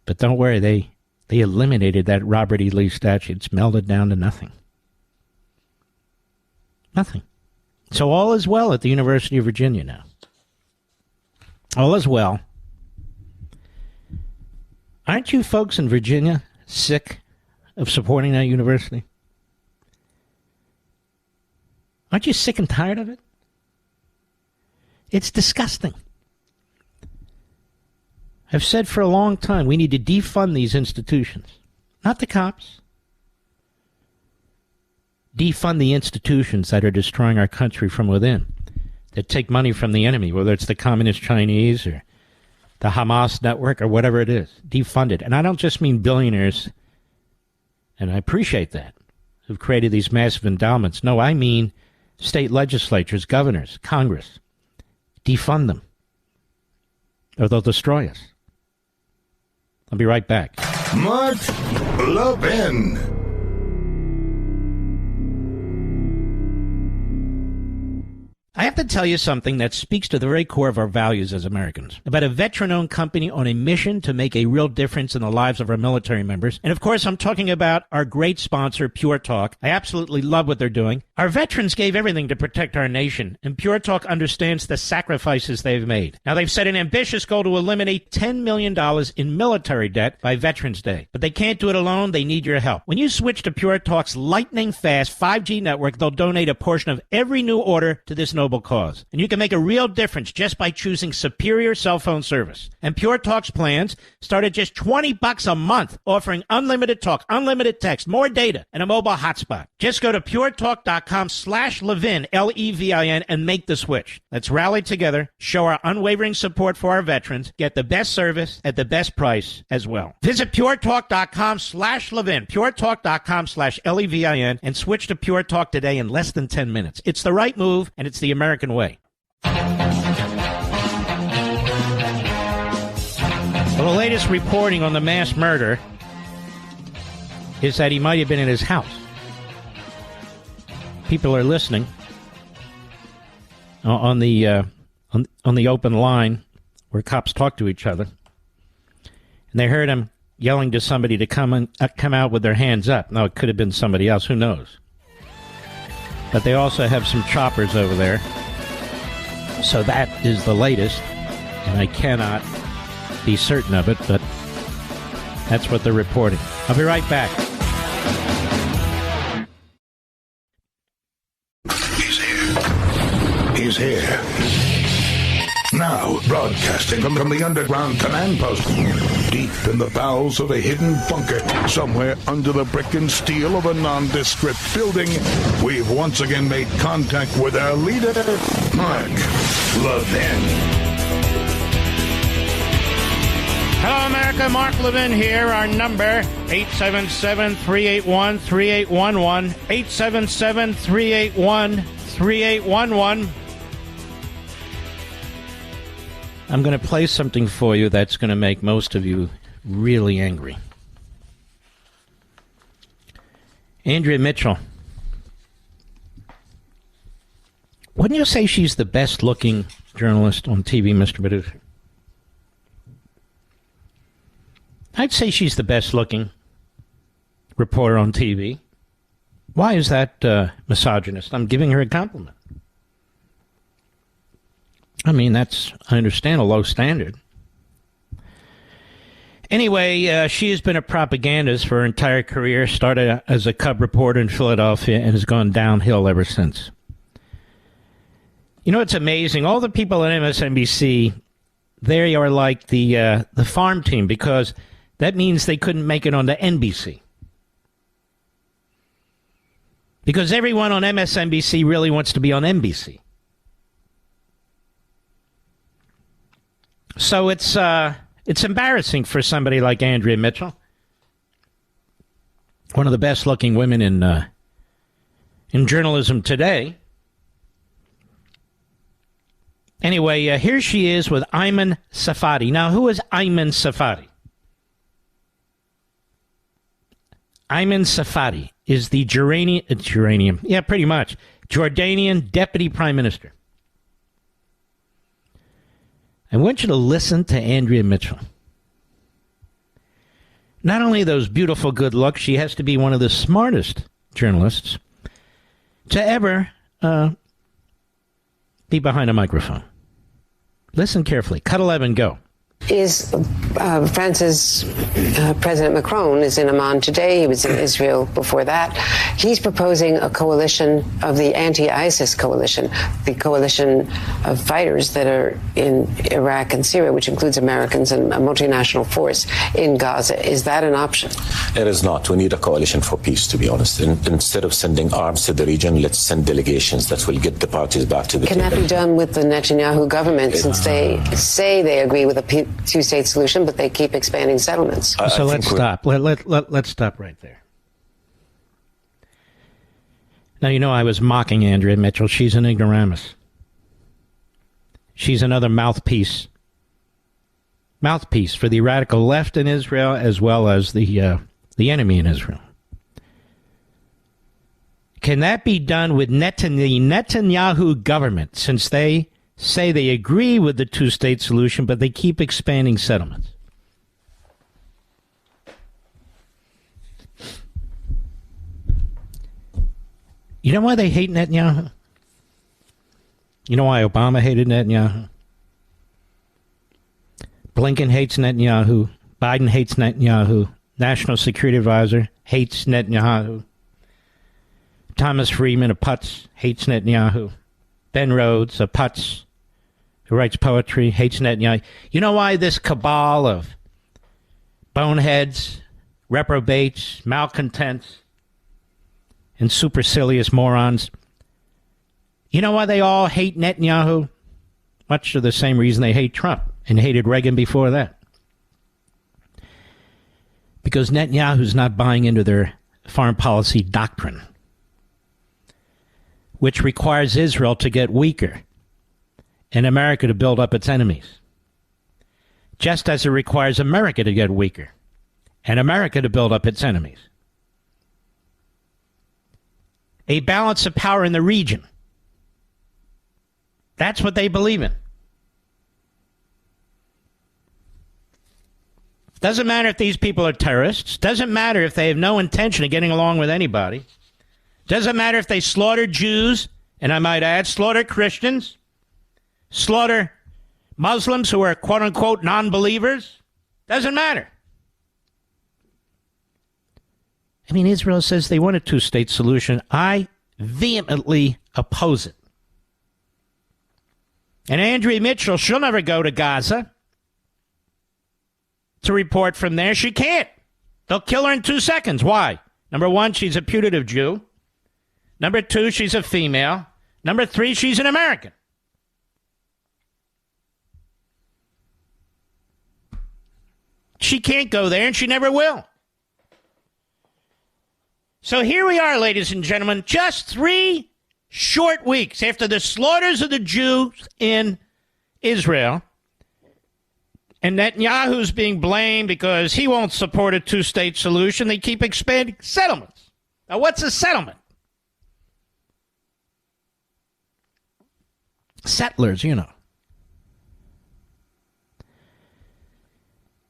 But don't worry, they eliminated that Robert E. Lee statue. It's melted down to nothing. Nothing. So all is well at the University of Virginia now. All is well. Aren't you folks in Virginia sick of supporting that university? Aren't you sick and tired of it? It's disgusting. I've said for a long time we need to defund these institutions. Not the cops. defund the institutions that are destroying our country from within, that take money from the enemy, whether it's the communist Chinese or the Hamas network or whatever it is. Defund it. And I don't just mean billionaires, and I appreciate that, who've created these massive endowments. No, I mean state legislatures, governors, Congress. Defund them, or they'll destroy us. I'll be right back. Mark Levin. I have to tell you something that speaks to the very core of our values as Americans. About a veteran-owned company on a mission to make a real difference in the lives of our military members. And of course, I'm talking about our great sponsor, Pure Talk. I absolutely love what they're doing. Our veterans gave everything to protect our nation, and Pure Talk understands the sacrifices they've made. Now, they've set an ambitious goal to eliminate $10 million in military debt by Veterans Day. But they can't do it alone. They need your help. When you switch to Pure Talk's lightning-fast 5G network, they'll donate a portion of every new order to this noble cause. And you can make a real difference just by choosing superior cell phone service. And Pure Talk's plans start at just $20 a month, offering unlimited talk, unlimited text, more data, and a mobile hotspot. Just go to puretalk.com/Levin, Levin, and make the switch. Let's rally together, show our unwavering support for our veterans, get the best service at the best price as well. Visit puretalk.com/Levin, puretalk.com/Levin, and switch to Pure Talk today in less than 10 minutes. It's the right move, and it's the American way. Well, the latest reporting on the mass murder is that he might have been in his house. People are listening on the open line where cops talk to each other, and they heard him yelling to somebody to come out with their hands up. Now, it could have been somebody else. Who knows? But they also have some choppers over there. So that is the latest, and I cannot be certain of it, but that's what they're reporting. I'll be right back. He's here. Now, broadcasting from the underground command post, deep in the bowels of a hidden bunker, somewhere under the brick and steel of a nondescript building, we've once again made contact with our leader, Mark Levin. Hello, America. Mark Levin here. Our number, 877-381-3811, 877-381-3811. I'm going to play something for you that's going to make most of you really angry. Andrea Mitchell. Wouldn't you say she's the best-looking journalist on TV, Mr. Producer? I'd say she's the best-looking reporter on TV. Why is that misogynist? I'm giving her a compliment. I mean, I understand, a low standard. Anyway, she has been a propagandist for her entire career, started as a cub reporter in Philadelphia, and has gone downhill ever since. You know, it's amazing. All the people at MSNBC, they are like the farm team, because that means they couldn't make it on the NBC. Because everyone on MSNBC really wants to be on NBC. So it's embarrassing for somebody like Andrea Mitchell, one of the best-looking women in journalism today. Anyway, here she is with Ayman Safadi. Now, who is Ayman Safadi? Ayman Safadi is the Jordanian Deputy Prime Minister. I want you to listen to Andrea Mitchell. Not only those beautiful good looks, she has to be one of the smartest journalists to ever be behind a microphone. Listen carefully. Cut 11, go. is France's President Macron is in Amman today. He was in Israel before that. He's proposing a coalition of the anti-ISIS coalition, the coalition of fighters that are in Iraq and Syria, which includes Americans and a multinational force in Gaza. Is that an option? It is not. We need a coalition for peace, to be honest. Instead of sending arms to the region, let's send delegations that will get the parties back to the table. Can that be done with the Netanyahu government, since they say they agree with a two-state solution, but they keep expanding settlements? So let's stop. Let's stop right there. Now, you know I was mocking Andrea Mitchell. She's an ignoramus. She's another mouthpiece for the radical left in Israel, as well as the enemy in Israel. Can that be done with the Netanyahu government, since they say they agree with the two-state solution, but they keep expanding settlements? You know why they hate Netanyahu? You know why Obama hated Netanyahu? Blinken hates Netanyahu. Biden hates Netanyahu. National Security Advisor hates Netanyahu. Thomas Friedman of Putz hates Netanyahu. Ben Rhodes of Putz, who writes poetry, hates Netanyahu. You know why this cabal of boneheads, reprobates, malcontents, and supercilious morons, you know why they all hate Netanyahu? Much for the same reason they hate Trump and hated Reagan before that. Because Netanyahu's not buying into their foreign policy doctrine, which requires Israel to get weaker and America to build up its enemies, just as it requires America to get weaker and America to build up its enemies. A balance of power in the region. That's what they believe in. Doesn't matter if these people are terrorists. Doesn't matter if they have no intention of getting along with anybody. Doesn't matter if they slaughter Jews, and I might add, slaughter Christians, slaughter Muslims who are quote-unquote non-believers. Doesn't matter. I mean, Israel says they want a two-state solution. I vehemently oppose it. And Andrea Mitchell, she'll never go to Gaza to report from there. She can't. They'll kill her in 2 seconds. Why? Number one, she's a putative Jew. Number two, she's a female. Number three, she's an American. She can't go there, and she never will. So here we are, ladies and gentlemen, just 3 short weeks after the slaughters of the Jews in Israel, and Netanyahu's being blamed because he won't support a two-state solution. They keep expanding settlements. Now, what's a settlement? Settlers, you know.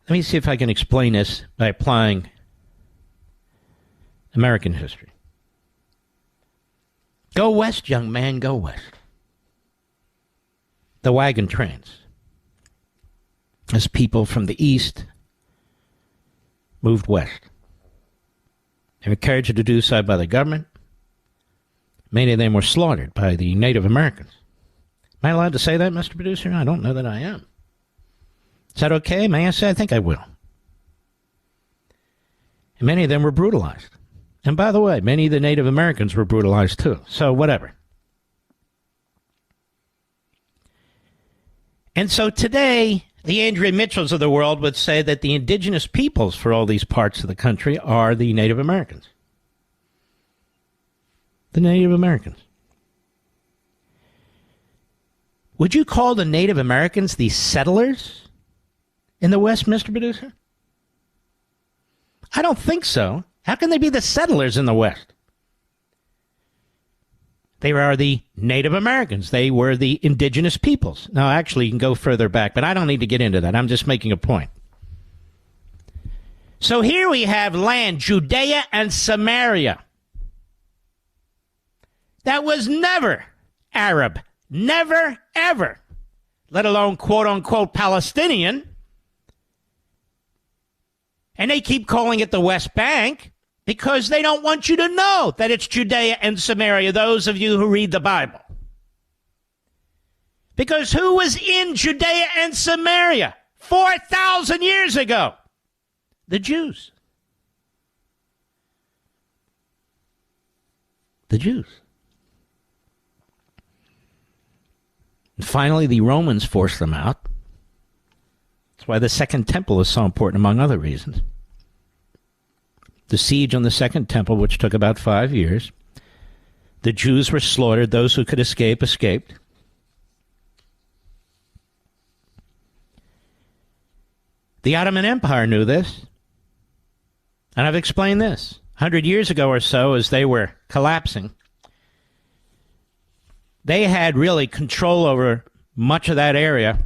Let me see if I can explain this by applying American history. Go west, young man, go west. The wagon trains. As people from the east moved west. They were encouraged to do so by the government. Many of them were slaughtered by the Native Americans. Am I allowed to say that, Mr. Producer? I don't know that I am. Is that okay? May I say? I think I will. And many of them were brutalized. And by the way, many of the Native Americans were brutalized too. So whatever. And so today, the Andrea Mitchells of the world would say that the indigenous peoples for all these parts of the country are the Native Americans. The Native Americans. Would you call the Native Americans the settlers in the West, Mr. Producer? I don't think so. How can they be the settlers in the West? They are the Native Americans. They were the indigenous peoples. Now, actually, you can go further back, but I don't need to get into that. I'm just making a point. So here we have land, Judea and Samaria. That was never Arab. Never, ever. Let alone, quote-unquote, Palestinian And they keep calling it the West Bank because they don't want you to know that it's Judea and Samaria, those of you who read the Bible. Because who was in Judea and Samaria 4,000 years ago? The Jews. The Jews. And finally, the Romans forced them out. That's why the Second Temple is so important, among other reasons. The siege on the Second Temple, which took about 5 years. The Jews were slaughtered. Those who could escape, escaped. The Ottoman Empire knew this. And I've explained this. 100 years ago or so, as they were collapsing, they had really control over much of that area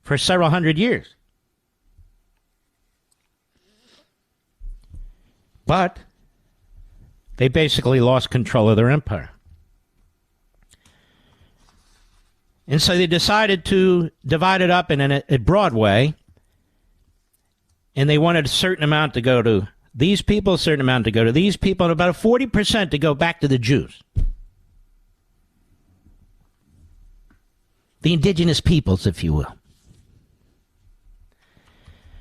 for several hundred years. But they basically lost control of their empire. And so they decided to divide it up in a broad way. And they wanted a certain amount to go to these people, a certain amount to go to these people, and about a 40% to go back to the Jews. The indigenous peoples, if you will.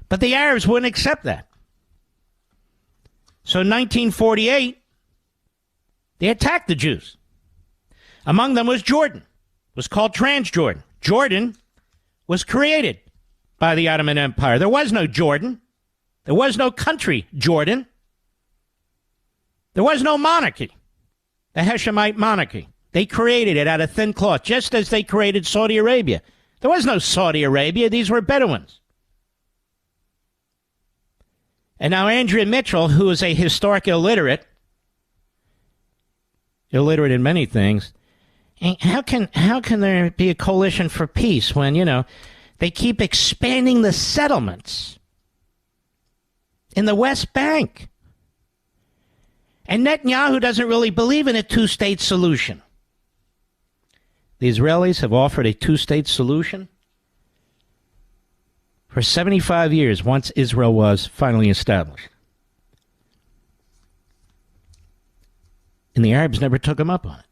But the Arabs wouldn't accept that. So in 1948, they attacked the Jews. Among them was Jordan. It was called Transjordan. Jordan was created by the Ottoman Empire. There was no Jordan. There was no country, Jordan. There was no monarchy, the Hashemite monarchy. They created it out of thin cloth, just as they created Saudi Arabia. There was no Saudi Arabia. These were Bedouins. And now Andrea Mitchell, who is a historic illiterate in many things, how can there be a coalition for peace when, they keep expanding the settlements in the West Bank? And Netanyahu doesn't really believe in a two-state solution. The Israelis have offered a two-state solution for 75 years once Israel was finally established. And the Arabs never took them up on it.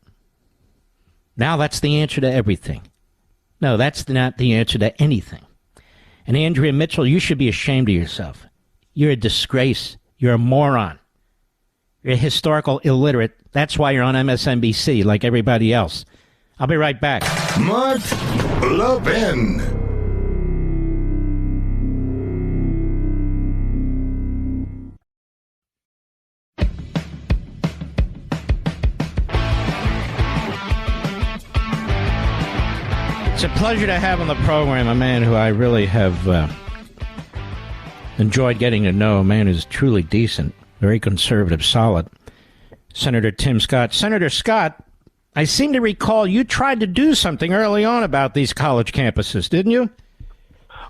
Now that's the answer to everything. No, that's not the answer to anything. And Andrea Mitchell, you should be ashamed of yourself. You're a disgrace. You're a moron. You're a historical illiterate. That's why you're on MSNBC like everybody else. I'll be right back. Mark Levin. It's a pleasure to have on the program a man who I really have enjoyed getting to know, a man who's truly decent, very conservative, solid, Senator Tim Scott. Senator Scott, I seem to recall you tried to do something early on about these college campuses, didn't you?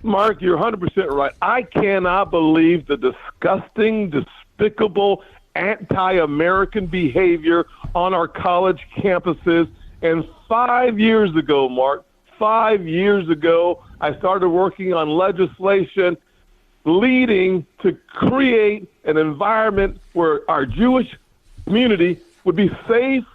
Mark, you're 100% right. I cannot believe the disgusting, despicable, anti-American behavior on our college campuses. And 5 years ago, Mark, 5 years ago, I started working on legislation leading to create an environment where our Jewish community would be safe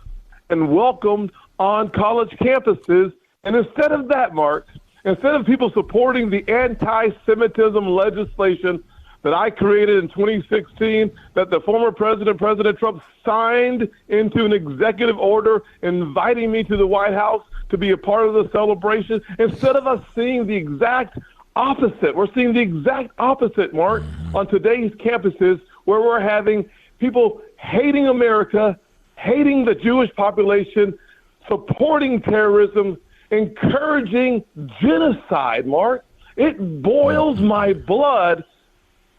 and welcomed on college campuses. And instead of that, Mark, instead of people supporting the anti-Semitism legislation that I created in 2016, that the former President Trump, signed into an executive order inviting me to the White House to be a part of the celebration, instead of us seeing the exact opposite, we're seeing the exact opposite, Mark, on today's campuses, where we're having people hating America, hating the Jewish population, supporting terrorism, encouraging genocide, Mark. It boils my blood.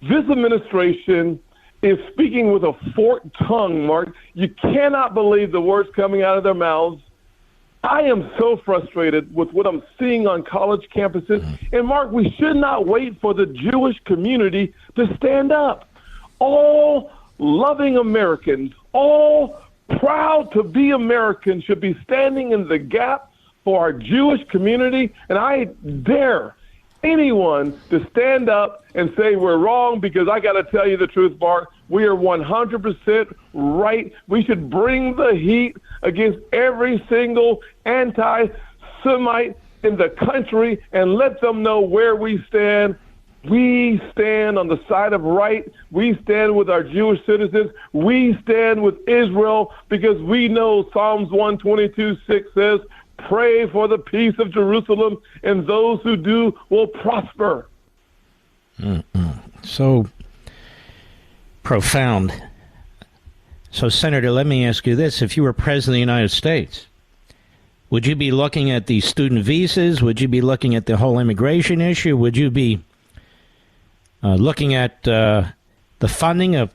This administration is speaking with a forked tongue, Mark. You cannot believe the words coming out of their mouths. I am so frustrated with what I'm seeing on college campuses. And, Mark, we should not wait for the Jewish community to stand up. All loving Americans, all proud to be Americans, should be standing in the gap for our Jewish community. And I dare anyone to stand up and say we're wrong, because I got to tell you the truth, Mark. We are 100% right. We should bring the heat against every single anti-Semite in the country and let them know where we stand. We stand on the side of right. We stand with our Jewish citizens. We stand with Israel, because we know Psalms 122:6 says, pray for the peace of Jerusalem, and those who do will prosper. So profound. So, Senator, let me ask you this. If you were president of the United States, would you be looking at the student visas? Would you be looking at the whole immigration issue? Would you be looking at the funding of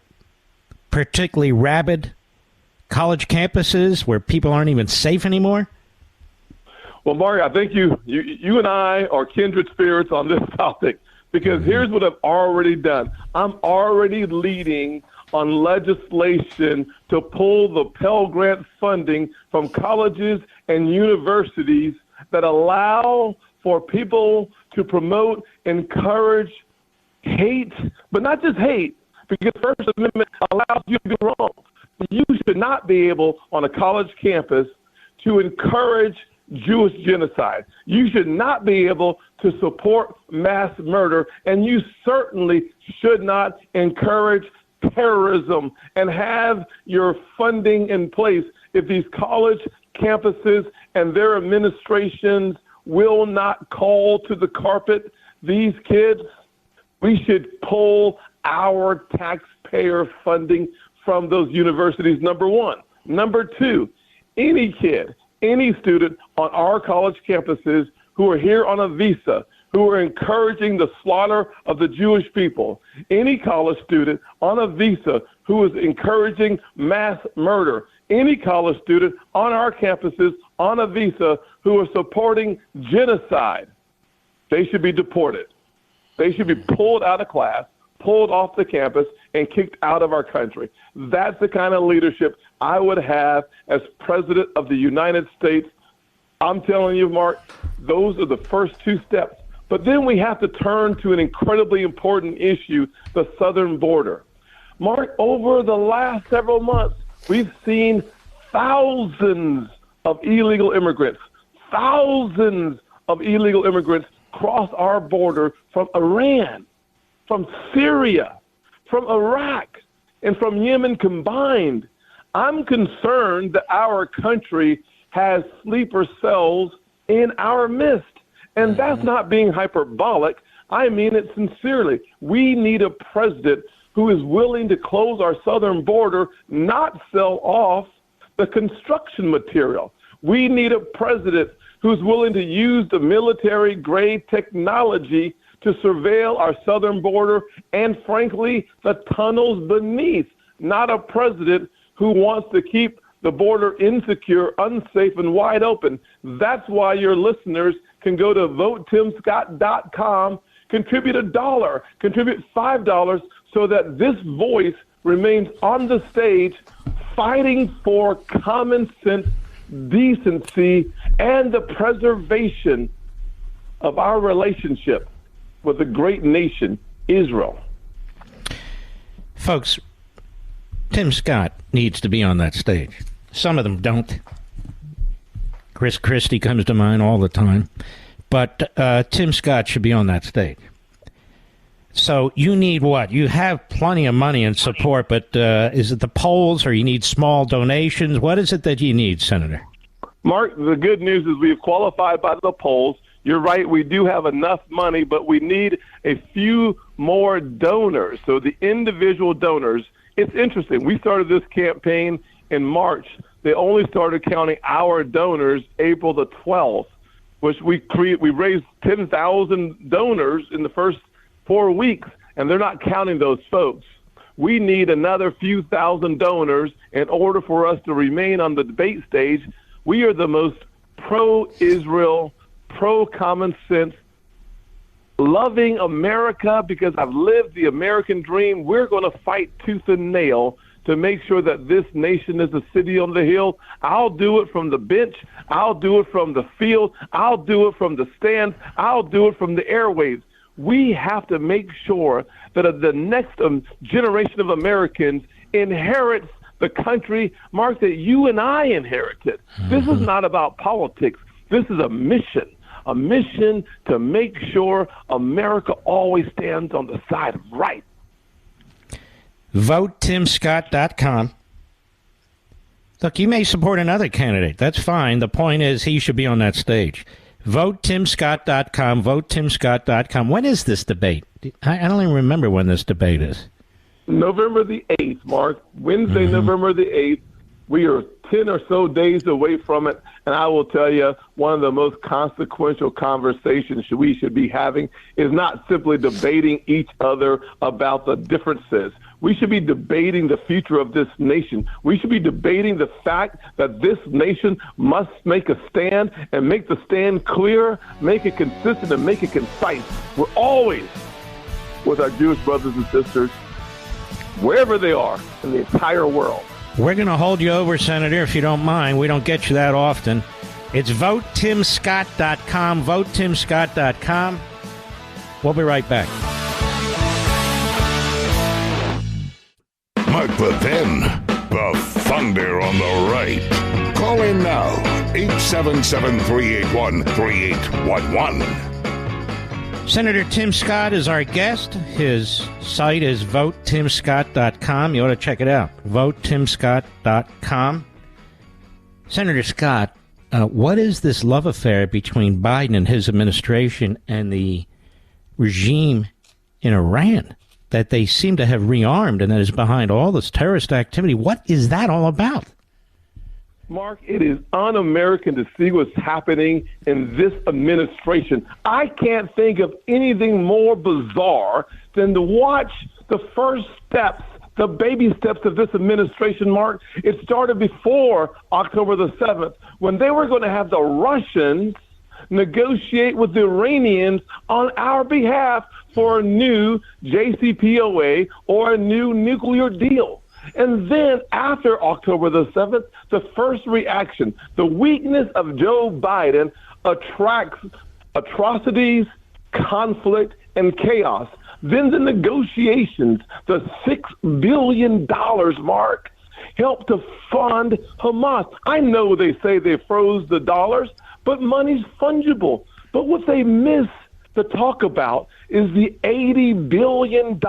particularly rabid college campuses where people aren't even safe anymore? Well, Mario, I think you and I are kindred spirits on this topic, because here's what I've already done. I'm already leading on legislation to pull the Pell Grant funding from colleges and universities that allow for people to promote, encourage hate, but not just hate, because the First Amendment allows you to be wrong. You should not be able on a college campus to encourage Jewish genocide. You should not be able to support mass murder, and you certainly should not encourage terrorism and have your funding in place if these college campuses and their administrations will not call to the carpet these kids. We should pull our taxpayer funding from those universities, number one. Number two, any kid, any student on our college campuses who are here on a visa, who are encouraging the slaughter of the Jewish people, any college student on a visa who is encouraging mass murder, any college student on our campuses on a visa who are supporting genocide, they should be deported. They should be pulled out of class, pulled off the campus, and kicked out of our country. That's the kind of leadership I would have as President of the United States. I'm telling you, Mark, those are the first two steps. But then we have to turn to an incredibly important issue, the southern border. Mark, over the last several months, we've seen thousands of illegal immigrants cross our border from Iran, from Syria, from Iraq, and from Yemen combined. I'm concerned that our country has sleeper cells in our midst. And that's not being hyperbolic. I mean it sincerely. We need a president who is willing to close our southern border, not sell off the construction material. We need a president who's willing to use the military-grade technology to surveil our southern border and, frankly, the tunnels beneath, not a president who wants to keep the border insecure, unsafe, and wide open. That's why your listeners can go to votetimscott.com, contribute $1, contribute $5, so that this voice remains on the stage fighting for common sense, decency, and the preservation of our relationship with the great nation, Israel. Folks, Tim Scott needs to be on that stage. Some of them don't. Chris Christie comes to mind all the time. But Tim Scott should be on that stage. So you need what? You have plenty of money and support, but is it the polls, or you need small donations? What is it that you need, Senator? Mark, the good news is we've qualified by the polls. You're right, we do have enough money, but we need a few more donors. So the individual donors, it's interesting. We started this campaign in March. They only started counting our donors April the 12th, which we raised 10,000 donors in the first 4 weeks, and they're not counting those folks. We need another few thousand donors in order for us to remain on the debate stage. We are the most pro-Israel, pro-common sense, loving America, because I've lived the American dream. We're going to fight tooth and nail to make sure that this nation is a city on the hill. I'll do it from the bench. I'll do it from the field. I'll do it from the stands. I'll do it from the airwaves. We have to make sure that the next generation of Americans inherits the country, Mark, that you and I inherited. This is not about politics. This is a mission to make sure America always stands on the side of right. VoteTimScott.com. Look, you may support another candidate. That's fine. The point is he should be on that stage. VoteTimScott.com. VoteTimScott.com. When is this debate? I don't even remember when this debate is. November the 8th, Mark. Wednesday, November the 8th. We are 10 or so days away from it, and I will tell you, one of the most consequential conversations we should be having is not simply debating each other about the differences. We should be debating the future of this nation. We should be debating the fact that this nation must make a stand and make the stand clear, make it consistent, and make it concise. We're always with our Jewish brothers and sisters, wherever they are in the entire world. We're going to hold you over, Senator, if you don't mind. We don't get you that often. It's VoteTimScott.com, VoteTimScott.com. We'll be right back. Mark Levin, the thunder on the right. Call in now, 877-381-3811. Senator Tim Scott is our guest. His site is VoteTimScott.com. You ought to check it out, VoteTimScott.com. Senator Scott, what is this love affair between Biden and his administration and the regime in Iran that they seem to have rearmed and that is behind all this terrorist activity? What is that all about? Mark, it is un-American to see what's happening in this administration. I can't think of anything more bizarre than to watch the first steps, the baby steps of this administration, Mark. It started before October the 7th, when they were going to have the Russians negotiate with the Iranians on our behalf for a new JCPOA or a new nuclear deal. And then after October the 7th, the first reaction, the weakness of Joe Biden attracts atrocities, conflict, and chaos. Then the negotiations, the $6 billion, Mark, help to fund Hamas. I know they say they froze the dollars, but money's fungible. But what they miss to talk about is the $80 billion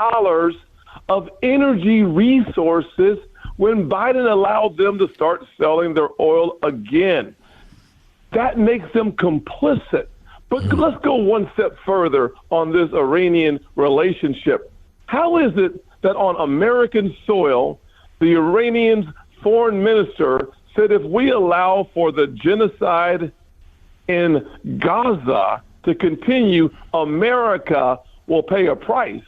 of energy resources when Biden allowed them to start selling their oil again. That makes them complicit. But let's go one step further on this Iranian relationship. How is it that on American soil, the Iranian's foreign minister said if we allow for the genocide in Gaza to continue, America will pay a price?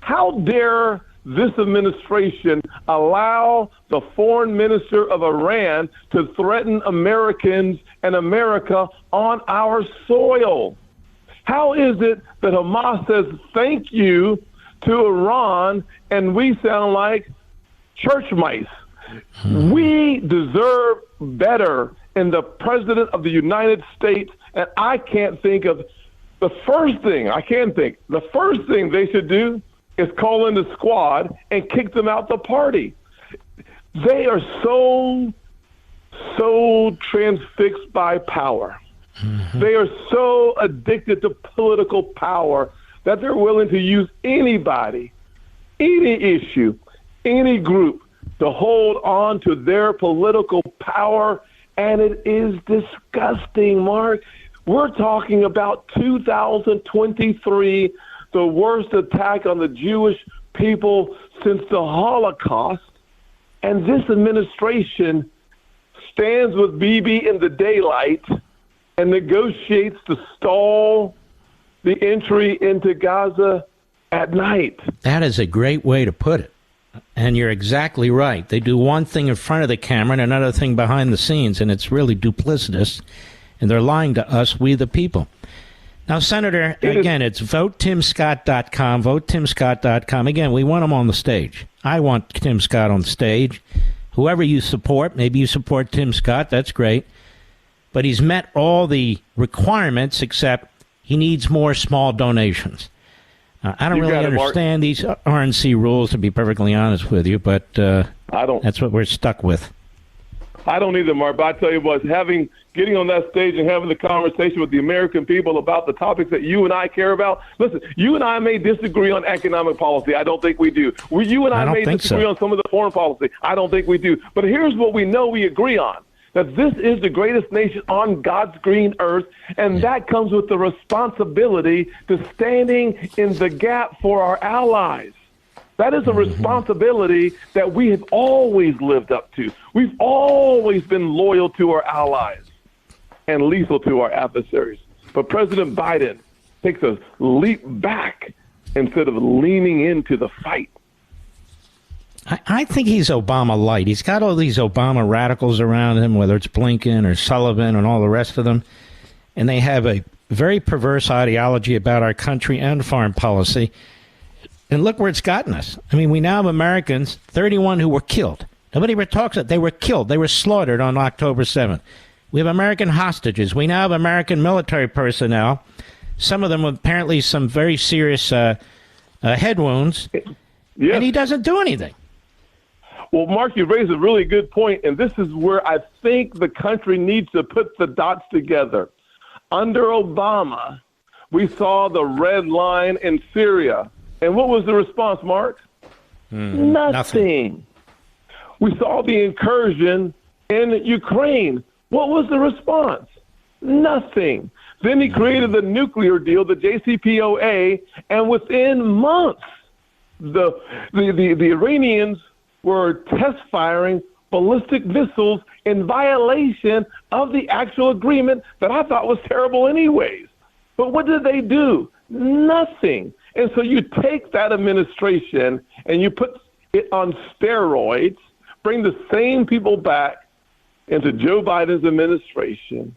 How dare this administration allow the foreign minister of Iran to threaten Americans and America on our soil? How is it that Hamas says thank you to Iran and we sound like church mice? We deserve better in the President of the United States, and I can't think of the first thing they should do is call in the squad and kick them out the party. They are so transfixed by power. They are so addicted to political power that they're willing to use anybody, any issue, any group to hold on to their political power. And it is disgusting, Mark. We're talking about 2023, the worst attack on the Jewish people since the Holocaust. And this administration stands with Bibi in the daylight and negotiates to stall the entry into Gaza at night. That is a great way to put it. And you're exactly right. They do one thing in front of the camera and another thing behind the scenes, and it's really duplicitous. And they're lying to us, we the people. Now, Senator, again, it's votetimscott.com, votetimscott.com. Again, we want him on the stage. I want Tim Scott on the stage. Whoever you support, maybe you support Tim Scott, that's great. But he's met all the requirements except he needs more small donations. I don't really understand these RNC rules, to be perfectly honest with you, but I don't. That's what we're stuck with. I don't either, Mark, but I tell you what, getting on that stage and having the conversation with the American people about the topics that you and I care about. Listen, you and I may disagree on economic policy. I don't think we do. You and I may disagree on some of the foreign policy. I don't think we do. But here's what we know we agree on, that this is the greatest nation on God's green earth, and that comes with the responsibility to standing in the gap for our allies. That is a responsibility that we have always lived up to. We've always been loyal to our allies and lethal to our adversaries. But President Biden takes a leap back instead of leaning into the fight. I think he's Obama light. He's got all these Obama radicals around him, whether it's Blinken or Sullivan and all the rest of them. And they have a very perverse ideology about our country and foreign policy. And look where it's gotten us. I mean, we now have Americans, 31 who were killed. Nobody ever talks about it. They were killed. They were slaughtered on October 7th. We have American hostages. We now have American military personnel, some of them with apparently some very serious head wounds. And he doesn't do anything. Well, Mark, you raise a really good point, and this is where I think the country needs to put the dots together. Under Obama, we saw the red line in Syria. And what was the response, Mark? Nothing. We saw the incursion in Ukraine. What was the response? Nothing. Then he created the nuclear deal, the JCPOA, and within months, the Iranians were test firing ballistic missiles in violation of the actual agreement that I thought was terrible anyways. But what did they do? Nothing. And so you take that administration and you put it on steroids, bring the same people back into Joe Biden's administration,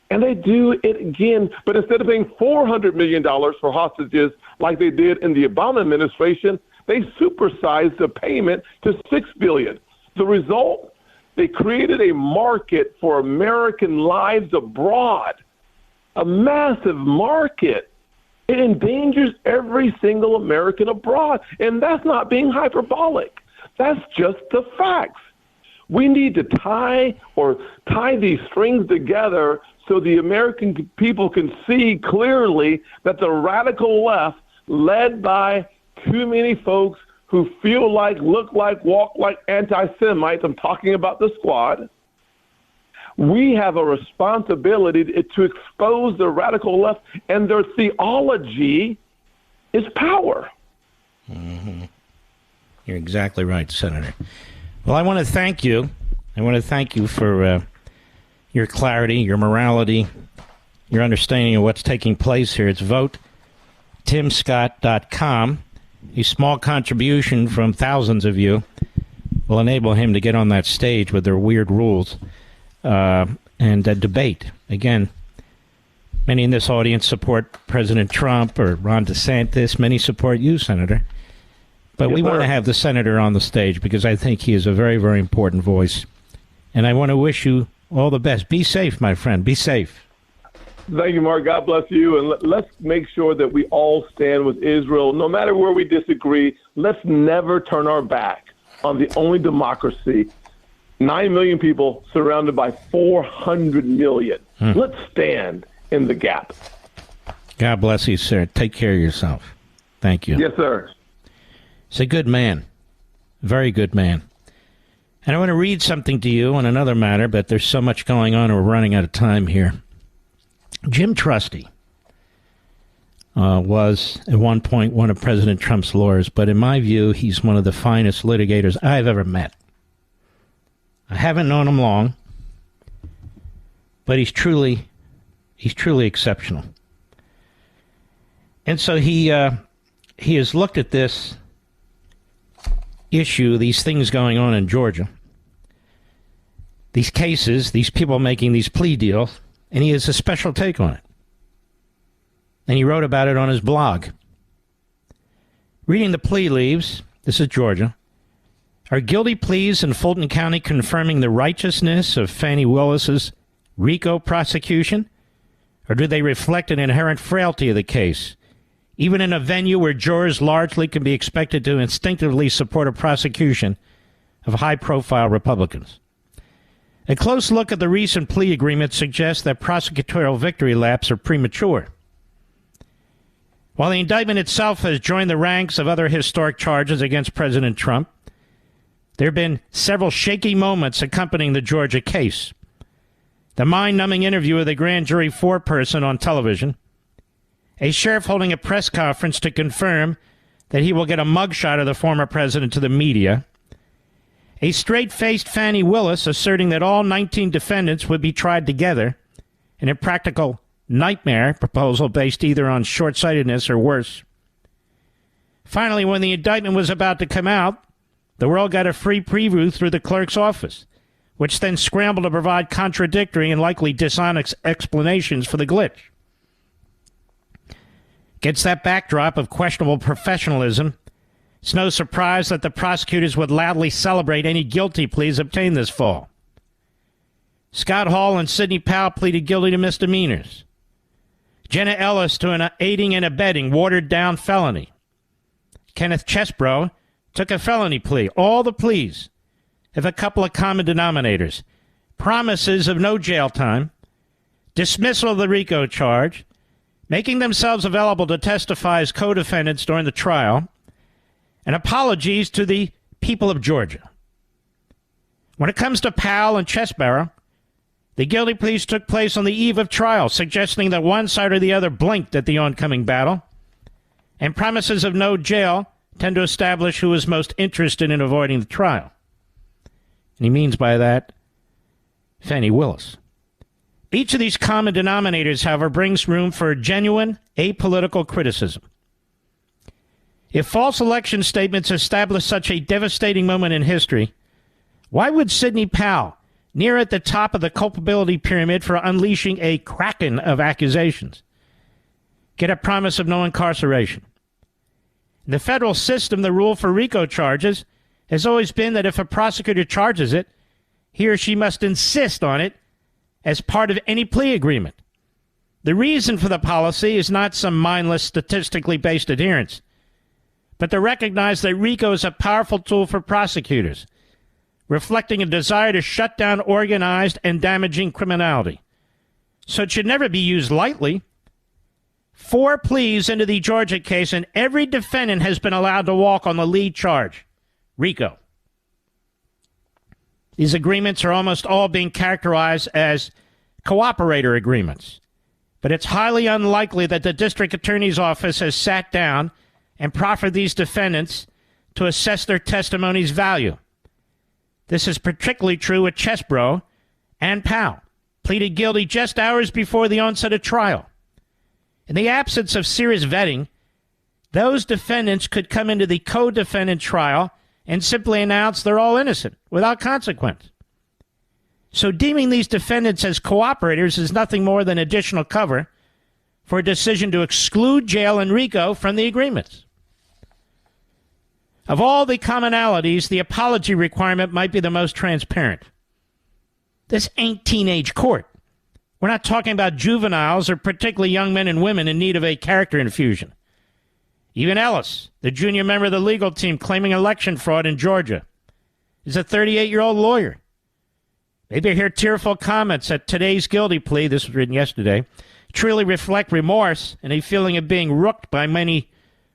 and they do it again. But instead of paying $400 million for hostages like they did in the Obama administration, they supersized the payment to $6 billion. The result, they created a market for American lives abroad, a massive market. It endangers every single American abroad. And that's not being hyperbolic. That's just the facts. We need to tie these strings together so the American people can see clearly that the radical left, led by too many folks who feel like, look like, walk like anti-Semites, I'm talking about the squad, we have a responsibility to expose the radical left, and their theology is power. You're exactly right, Senator. Well, I want to thank you. I want to thank you for your clarity, your morality, your understanding of what's taking place here. It's votetimscott.com. A small contribution from thousands of you will enable him to get on that stage with their weird rules. And debate. Again, many in this audience support President Trump or Ron DeSantis. Many support you, Senator. But we want to have the senator on the stage because I think he is a very, very important voice. And I want to wish you all the best. Be safe, my friend. Be safe. Thank you, Mark. God bless you. And let's make sure that we all stand with Israel. No matter where we disagree, let's never turn our back on the only democracy. 9 million people surrounded by 400 million. Let's stand in the gap. God bless you, sir. Take care of yourself. Thank you. Yes, sir. He's a good man. Very good man. And I want to read something to you on another matter, but there's so much going on and we're running out of time here. Jim Trusty was at one point one of President Trump's lawyers, but in my view, he's one of the finest litigators I've ever met. I haven't known him long, but he's truly exceptional. And so he has looked at this issue, these things going on in Georgia, these cases, these people making these plea deals, and he has a special take on it. And he wrote about it on his blog. Reading the plea leaves, this is Georgia. Are guilty pleas in Fulton County confirming the righteousness of Fani Willis's RICO prosecution? Or do they reflect an inherent frailty of the case, even in a venue where jurors largely can be expected to instinctively support a prosecution of high-profile Republicans? A close look at the recent plea agreement suggests that prosecutorial victory laps are premature. While the indictment itself has joined the ranks of other historic charges against President Trump, there have been several shaky moments accompanying the Georgia case. The mind-numbing interview of the grand jury foreperson on television, a sheriff holding a press conference to confirm that he will get a mugshot of the former president to the media, a straight-faced Fani Willis asserting that all 19 defendants would be tried together, an impractical nightmare proposal based either on short-sightedness or worse. Finally, when the indictment was about to come out, the world got a free preview through the clerk's office, which then scrambled to provide contradictory and likely dishonest explanations for the glitch. Against that backdrop of questionable professionalism, it's no surprise that the prosecutors would loudly celebrate any guilty pleas obtained this fall. Scott Hall and Sidney Powell pleaded guilty to misdemeanors. Jenna Ellis to an aiding and abetting watered-down felony. Kenneth Chesbrough took a felony plea. All the pleas have a couple of common denominators: promises of no jail time, dismissal of the RICO charge, making themselves available to testify as co-defendants during the trial, and apologies to the people of Georgia. When it comes to Powell and Chesbrough, the guilty pleas took place on the eve of trial, suggesting that one side or the other blinked at the oncoming battle, and promises of no jail tend to establish who is most interested in avoiding the trial. And he means by that Fani Willis. Each of these common denominators, however, brings room for genuine apolitical criticism. If false election statements establish such a devastating moment in history, why would Sidney Powell, near at the top of the culpability pyramid for unleashing a kraken of accusations, get a promise of no incarceration? In the federal system, the rule for RICO charges has always been that if a prosecutor charges it, he or she must insist on it as part of any plea agreement. The reason for the policy is not some mindless, statistically based adherence, but to recognize that RICO is a powerful tool for prosecutors, reflecting a desire to shut down organized and damaging criminality. So it should never be used lightly. 4 pleas into the Georgia case, and every defendant has been allowed to walk on the lead charge, RICO. These agreements are almost all being characterized as cooperator agreements, but it's highly unlikely that the district attorney's office has sat down and proffered these defendants to assess their testimony's value. This is particularly true with Chesbrough and Powell, pleaded guilty just hours before the onset of trial. In the absence of serious vetting, those defendants could come into the co-defendant trial and simply announce they're all innocent without consequence. So deeming these defendants as cooperators is nothing more than additional cover for a decision to exclude jail and RICO from the agreements. Of all the commonalities, the apology requirement might be the most transparent. This ain't teenage court. We're not talking about juveniles or particularly young men and women in need of a character infusion. Even Ellis, the junior member of the legal team claiming election fraud in Georgia, is a 38-year-old lawyer. Maybe her tearful comments at today's guilty plea, this was written yesterday, truly reflect remorse and a feeling of being rooked by many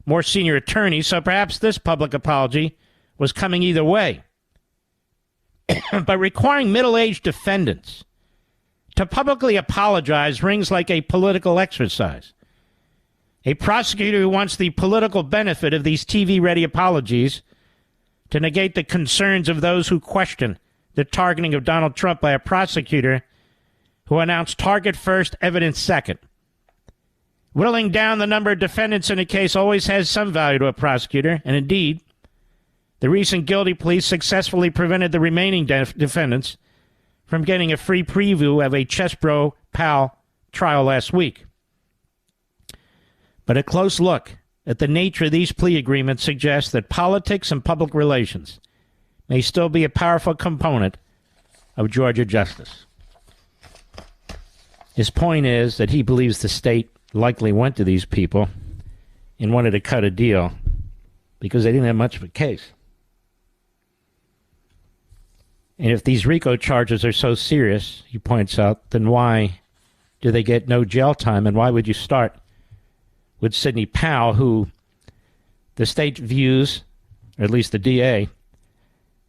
more senior attorneys, so perhaps this public apology was coming either way. But requiring middle-aged defendants to publicly apologize rings like a political exercise. A prosecutor who wants the political benefit of these TV-ready apologies to negate the concerns of those who question the targeting of Donald Trump by a prosecutor who announced target first, evidence second. Whittling down the number of defendants in a case always has some value to a prosecutor, and indeed, the recent guilty plea successfully prevented the remaining defendants from getting a free preview of a Chesbrough-Powell trial last week. But a close look at the nature of these plea agreements suggests that politics and public relations may still be a powerful component of Georgia justice. His point is that he believes the state likely went to these people and wanted to cut a deal because they didn't have much of a case. And if these RICO charges are so serious, he points out, then why do they get no jail time? And why would you start with Sidney Powell, who the state views, or at least the DA,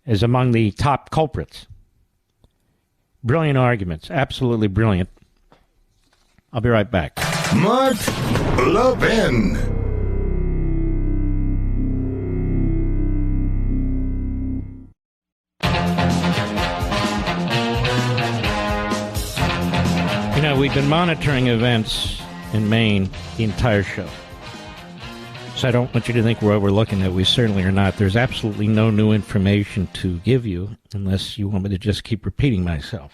as among the top culprits? Brilliant arguments. Absolutely brilliant. I'll be right back. Mark Levin. You know, we've been monitoring events in Maine the entire show. So I don't want you to think we're overlooking it. We certainly are not. There's absolutely no new information to give you unless you want me to just keep repeating myself.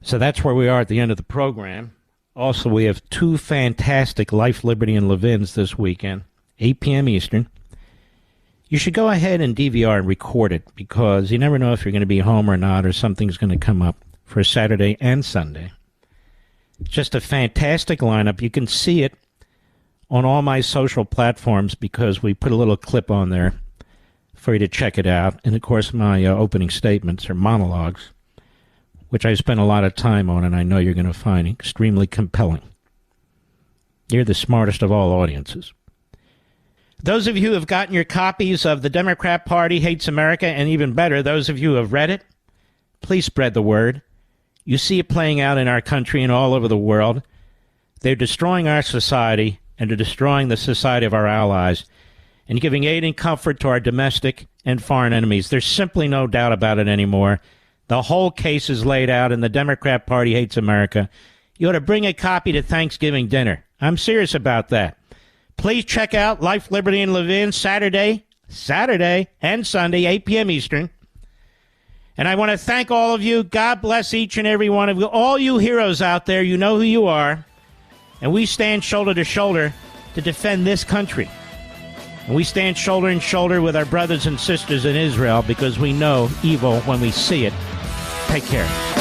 So that's where we are at the end of the program. Also, we have two fantastic Life, Liberty, and Levins this weekend, 8 p.m. Eastern. You should go ahead and DVR and record it because you never know if you're going to be home or not or something's going to come up for Saturday and Sunday. Just a fantastic lineup. You can see it on all my social platforms because we put a little clip on there for you to check it out. And, of course, my opening statements or monologues, which I spent a lot of time on and I know you're going to find extremely compelling. You're the smartest of all audiences. Those of you who have gotten your copies of The Democrat Party Hates America, and even better, those of you who have read it, please spread the word. You see it playing out in our country and all over the world. They're destroying our society and they're destroying the society of our allies and giving aid and comfort to our domestic and foreign enemies. There's simply no doubt about it anymore. The whole case is laid out and the Democrat Party Hates America. You ought to bring a copy to Thanksgiving dinner. I'm serious about that. Please check out Life, Liberty, and Levin Saturday and Sunday, 8 p.m. Eastern. And I want to thank all of you. God bless each and every one of you. All you heroes out there, you know who you are. And we stand shoulder to shoulder to defend this country. And we stand shoulder and shoulder with our brothers and sisters in Israel because we know evil when we see it. Take care.